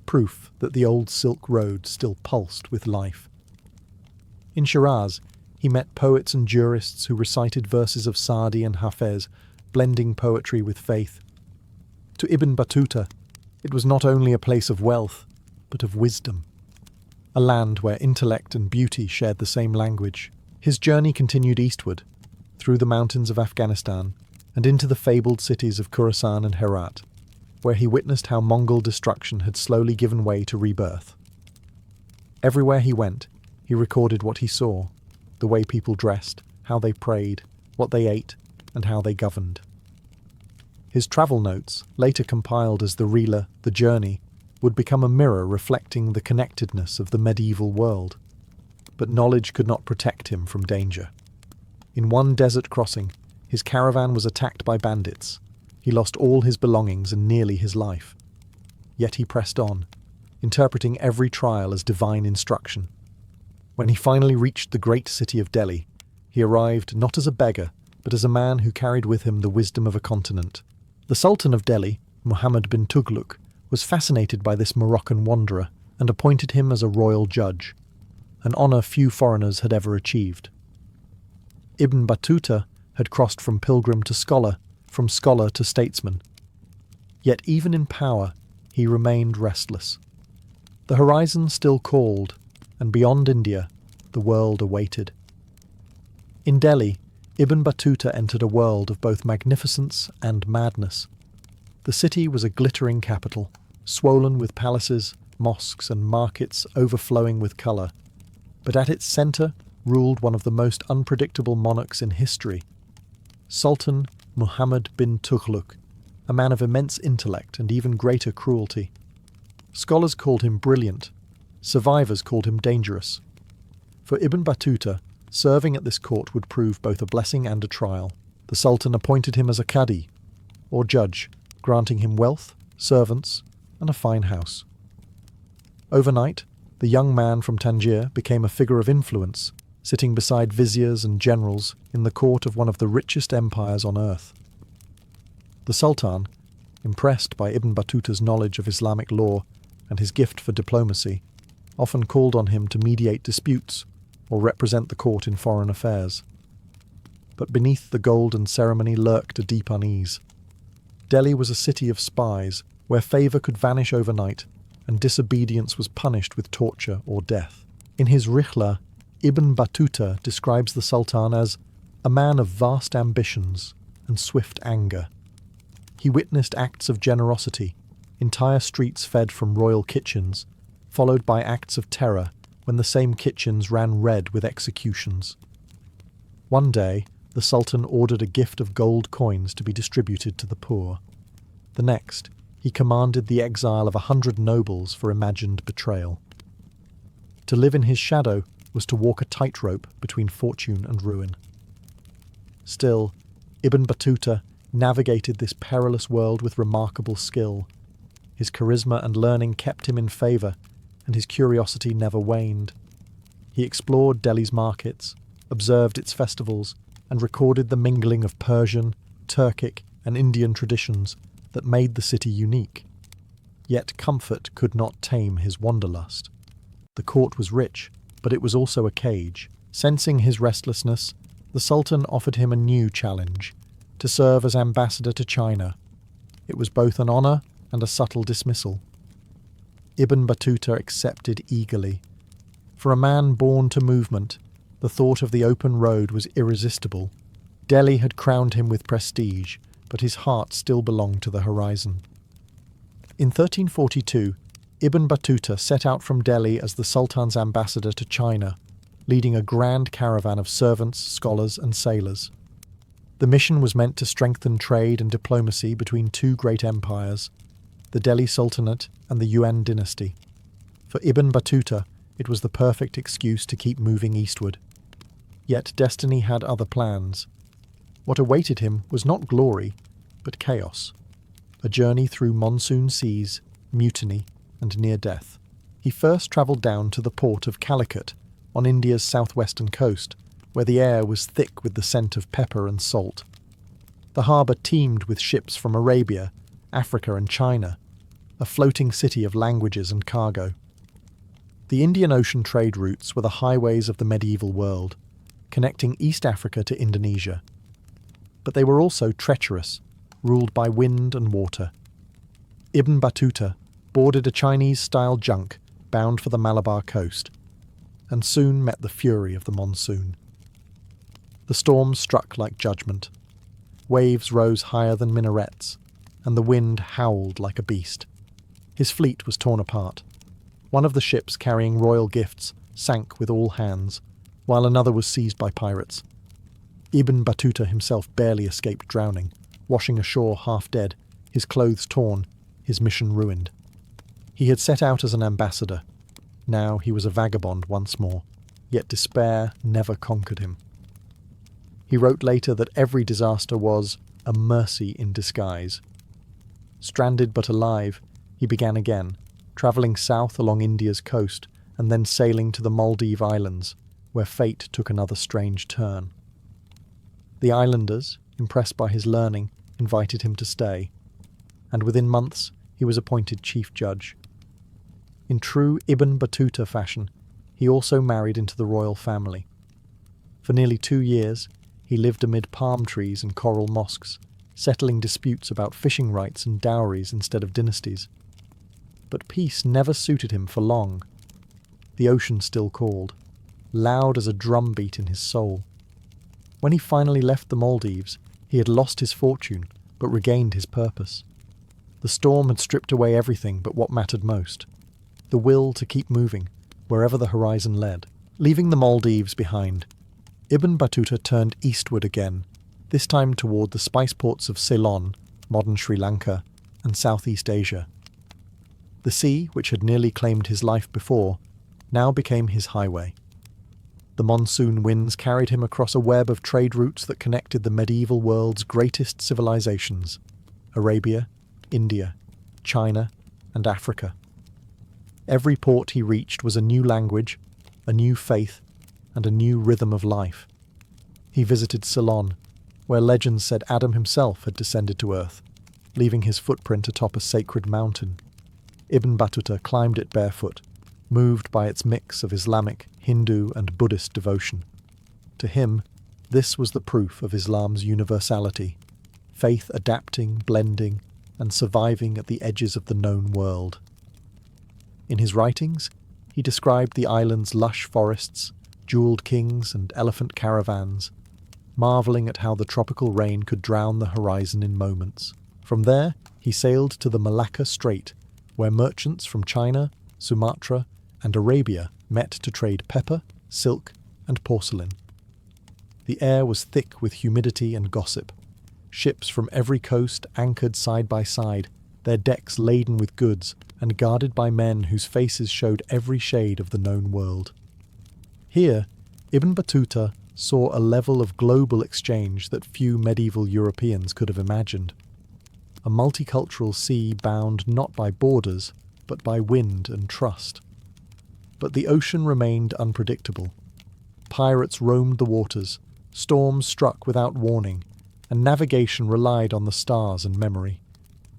Proof that the old Silk Road still pulsed with life. In Shiraz, he met poets and jurists who recited verses of Saadi and Hafez, blending poetry with faith. To Ibn Battuta, it was not only a place of wealth, but of wisdom. A land where intellect and beauty shared the same language. His journey continued eastward, through the mountains of Afghanistan, and into the fabled cities of Khorasan and Herat, where he witnessed how Mongol destruction had slowly given way to rebirth. Everywhere he went, he recorded what he saw, the way people dressed, how they prayed, what they ate, and how they governed. His travel notes, later compiled as the Rihla, the Journey, would become a mirror reflecting the connectedness of the medieval world. But knowledge could not protect him from danger. In one desert crossing, his caravan was attacked by bandits. He lost all his belongings and nearly his life. Yet he pressed on, interpreting every trial as divine instruction. When he finally reached the great city of Delhi, he arrived not as a beggar, but as a man who carried with him the wisdom of a continent. The Sultan of Delhi, Muhammad bin Tughlaq, was fascinated by this Moroccan wanderer and appointed him as a royal judge, an honour few foreigners had ever achieved. Ibn Battuta had crossed from pilgrim to scholar, from scholar to statesman. Yet even in power, he remained restless. The horizon still called, and beyond India, the world awaited. In Delhi, Ibn Battuta entered a world of both magnificence and madness. The city was a glittering capital, swollen with palaces, mosques and markets overflowing with colour. But at its centre ruled one of the most unpredictable monarchs in history, Sultan Muhammad bin Tughlaq, a man of immense intellect and even greater cruelty. Scholars called him brilliant, survivors called him dangerous. For Ibn Battuta, serving at this court would prove both a blessing and a trial. The Sultan appointed him as a qadi, or judge, granting him wealth, servants, and a fine house. Overnight, the young man from Tangier became a figure of influence, sitting beside viziers and generals in the court of one of the richest empires on earth. The Sultan, impressed by Ibn Battuta's knowledge of Islamic law and his gift for diplomacy, often called on him to mediate disputes or represent the court in foreign affairs. But beneath the gold and ceremony lurked a deep unease. Delhi was a city of spies, where favour could vanish overnight and disobedience was punished with torture or death. In his Rihla, Ibn Battuta describes the Sultan as a man of vast ambitions and swift anger. He witnessed acts of generosity, entire streets fed from royal kitchens, followed by acts of terror when the same kitchens ran red with executions. One day, the Sultan ordered a gift of gold coins to be distributed to the poor. The next, he commanded the exile of 100 nobles for imagined betrayal. To live in his shadow was to walk a tightrope between fortune and ruin. Still, Ibn Battuta navigated this perilous world with remarkable skill. His charisma and learning kept him in favour, and his curiosity never waned. He explored Delhi's markets, observed its festivals, and recorded the mingling of Persian, Turkic, and Indian traditions that made the city unique. Yet comfort could not tame his wanderlust. The court was rich, but it was also a cage. Sensing his restlessness, the Sultan offered him a new challenge, to serve as ambassador to China. It was both an honour and a subtle dismissal. Ibn Battuta accepted eagerly. For a man born to movement, the thought of the open road was irresistible. Delhi had crowned him with prestige, but his heart still belonged to the horizon. In 1342, Ibn Battuta set out from Delhi as the Sultan's ambassador to China, leading a grand caravan of servants, scholars, and sailors. The mission was meant to strengthen trade and diplomacy between two great empires, the Delhi Sultanate and the Yuan dynasty. For Ibn Battuta, it was the perfect excuse to keep moving eastward. Yet destiny had other plans. What awaited him was not glory, but chaos. A journey through monsoon seas, mutiny, and near death. He first travelled down to the port of Calicut, on India's southwestern coast, where the air was thick with the scent of pepper and salt. The harbour teemed with ships from Arabia, Africa and China, a floating city of languages and cargo. The Indian Ocean trade routes were the highways of the medieval world, connecting East Africa to Indonesia. But they were also treacherous, ruled by wind and water. Ibn Battuta boarded a Chinese-style junk bound for the Malabar coast, and soon met the fury of the monsoon. The storm struck like judgment. Waves rose higher than minarets, and the wind howled like a beast. His fleet was torn apart. One of the ships carrying royal gifts sank with all hands, while another was seized by pirates. Ibn Battuta himself barely escaped drowning, washing ashore half dead, his clothes torn, his mission ruined. He had set out as an ambassador. Now he was a vagabond once more, yet despair never conquered him. He wrote later that every disaster was a mercy in disguise. Stranded but alive, he began again, travelling south along India's coast and then sailing to the Maldive Islands, where fate took another strange turn. The islanders, impressed by his learning, invited him to stay, and within months he was appointed chief judge. In true Ibn Battuta fashion, he also married into the royal family. For nearly 2 years, he lived amid palm trees and coral mosques, settling disputes about fishing rights and dowries instead of dynasties. But peace never suited him for long. The ocean still called, loud as a drumbeat in his soul. When he finally left the Maldives, he had lost his fortune, but regained his purpose. The storm had stripped away everything but what mattered most, the will to keep moving, wherever the horizon led. Leaving the Maldives behind, Ibn Battuta turned eastward again, this time toward the spice ports of Ceylon, modern Sri Lanka, and Southeast Asia. The sea, which had nearly claimed his life before, now became his highway. The monsoon winds carried him across a web of trade routes that connected the medieval world's greatest civilizations: Arabia, India, China, and Africa. Every port he reached was a new language, a new faith, and a new rhythm of life. He visited Ceylon, where legends said Adam himself had descended to earth, leaving his footprint atop a sacred mountain. Ibn Battuta climbed it barefoot, moved by its mix of Islamic, Hindu, and Buddhist devotion. To him, this was the proof of Islam's universality, faith adapting, blending, and surviving at the edges of the known world. In his writings, he described the island's lush forests, jeweled kings, and elephant caravans, marveling at how the tropical rain could drown the horizon in moments. From there, he sailed to the Malacca Strait, where merchants from China, Sumatra, and Arabia met to trade pepper, silk, and porcelain. The air was thick with humidity and gossip. Ships from every coast anchored side by side, their decks laden with goods and guarded by men whose faces showed every shade of the known world. Here, Ibn Battuta saw a level of global exchange that few medieval Europeans could have imagined. A multicultural sea bound not by borders, but by wind and trust. But the ocean remained unpredictable. Pirates roamed the waters, storms struck without warning, and navigation relied on the stars and memory.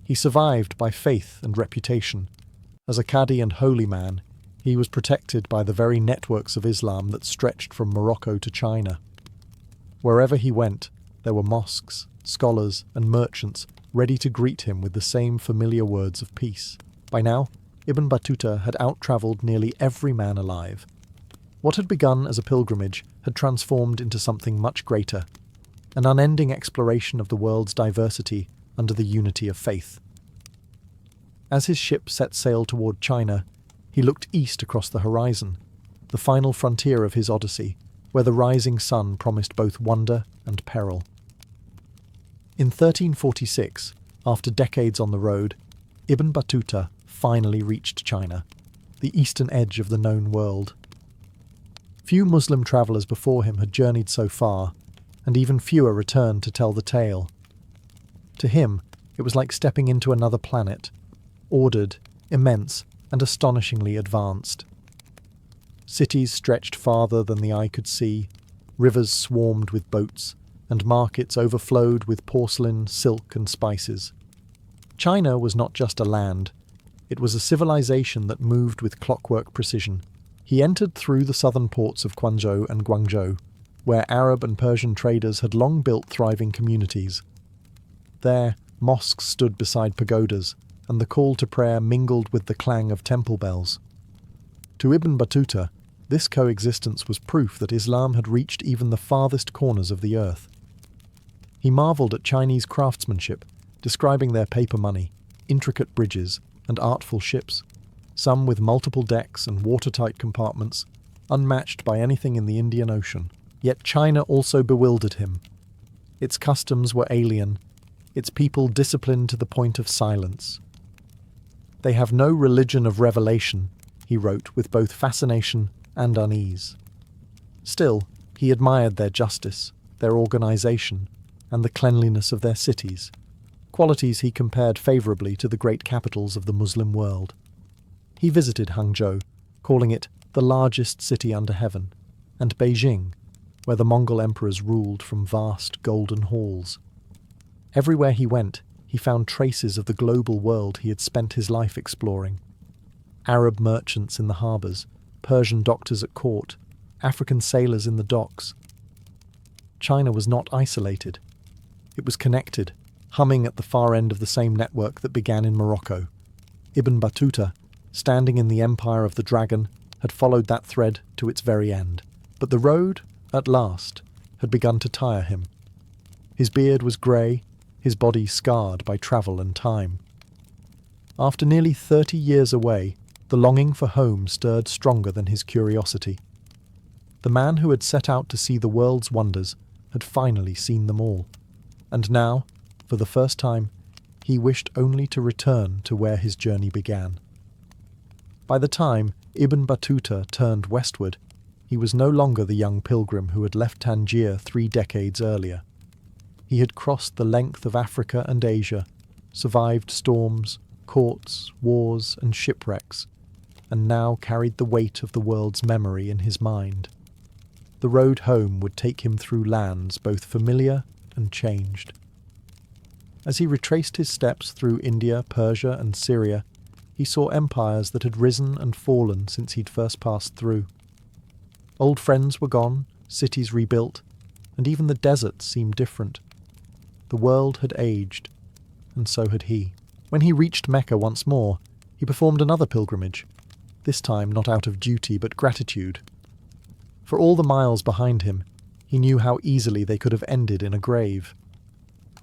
He survived by faith and reputation. As a Qadi and holy man, he was protected by the very networks of Islam that stretched from Morocco to China. Wherever he went, there were mosques, scholars, and merchants ready to greet him with the same familiar words of peace. By now, Ibn Battuta had out-travelled nearly every man alive. What had begun as a pilgrimage had transformed into something much greater, an unending exploration of the world's diversity under the unity of faith. As his ship set sail toward China, he looked east across the horizon, the final frontier of his odyssey, where the rising sun promised both wonder and peril. In 1346, after decades on the road, Ibn Battuta finally reached China, the eastern edge of the known world. Few Muslim travellers before him had journeyed so far, and even fewer returned to tell the tale. To him, it was like stepping into another planet, ordered, immense, and astonishingly advanced. Cities stretched farther than the eye could see, rivers swarmed with boats, and markets overflowed with porcelain, silk, and spices. China was not just a land, it was a civilization that moved with clockwork precision. He entered through the southern ports of Quanzhou and Guangzhou, where Arab and Persian traders had long built thriving communities. There, mosques stood beside pagodas, and the call to prayer mingled with the clang of temple bells. To Ibn Battuta, this coexistence was proof that Islam had reached even the farthest corners of the earth. He marvelled at Chinese craftsmanship, describing their paper money, intricate bridges, and artful ships, some with multiple decks and watertight compartments, unmatched by anything in the Indian Ocean. Yet China also bewildered him. Its customs were alien, its people disciplined to the point of silence. "They have no religion of revelation," he wrote with both fascination and unease. Still, he admired their justice, their organization, and the cleanliness of their cities, qualities he compared favorably to the great capitals of the Muslim world. He visited Hangzhou, calling it the largest city under heaven, and Beijing, where the Mongol emperors ruled from vast golden halls. Everywhere he went, he found traces of the global world he had spent his life exploring. Arab merchants in the harbours, Persian doctors at court, African sailors in the docks. China was not isolated. It was connected, humming at the far end of the same network that began in Morocco. Ibn Battuta, standing in the empire of the dragon, had followed that thread to its very end. But the road, at last, had begun to tire him. His beard was grey, his body scarred by travel and time. After nearly 30 years away, the longing for home stirred stronger than his curiosity. The man who had set out to see the world's wonders had finally seen them all, and now, for the first time, he wished only to return to where his journey began. By the time Ibn Battuta turned westward, he was no longer the young pilgrim who had left Tangier 3 decades earlier. He had crossed the length of Africa and Asia, survived storms, courts, wars, and shipwrecks, and now carried the weight of the world's memory in his mind. The road home would take him through lands both familiar and changed. As he retraced his steps through India, Persia, and Syria, he saw empires that had risen and fallen since he'd first passed through. Old friends were gone, cities rebuilt, and even the deserts seemed different. The world had aged, and so had he. When he reached Mecca once more, he performed another pilgrimage, this time not out of duty but gratitude. For all the miles behind him, he knew how easily they could have ended in a grave.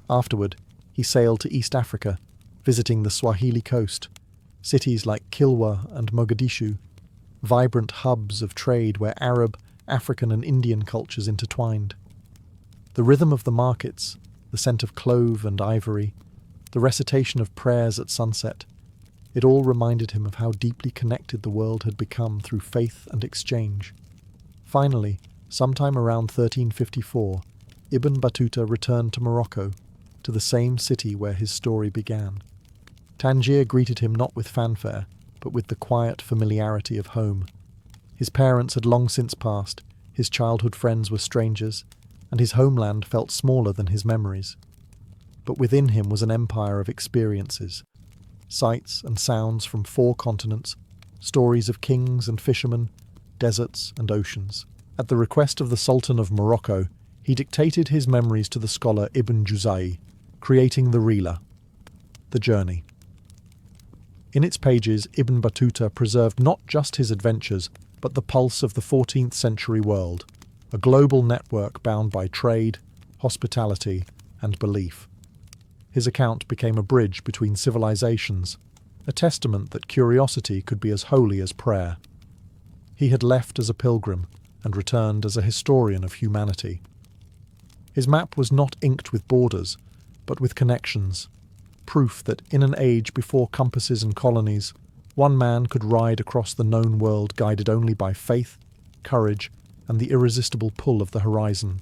Afterward, he sailed to East Africa, visiting the Swahili coast, cities like Kilwa and Mogadishu, vibrant hubs of trade where Arab, African and Indian cultures intertwined. The rhythm of the markets, the scent of clove and ivory, the recitation of prayers at sunset, it all reminded him of how deeply connected the world had become through faith and exchange. Finally, sometime around 1354, Ibn Battuta returned to Morocco, to the same city where his story began. Tangier greeted him not with fanfare, but with the quiet familiarity of home. His parents had long since passed, his childhood friends were strangers, and his homeland felt smaller than his memories. But within him was an empire of experiences, sights and sounds from 4 continents, stories of kings and fishermen, deserts and oceans. At the request of the Sultan of Morocco, he dictated his memories to the scholar Ibn Juzai, creating the Rila, the journey. In its pages, Ibn Battuta preserved not just his adventures, but the pulse of the 14th century world, a global network bound by trade, hospitality, and belief. His account became a bridge between civilizations, a testament that curiosity could be as holy as prayer. He had left as a pilgrim and returned as a historian of humanity. His map was not inked with borders, but with connections, proof that in an age before compasses and colonies, one man could ride across the known world guided only by faith, courage, and the irresistible pull of the horizon.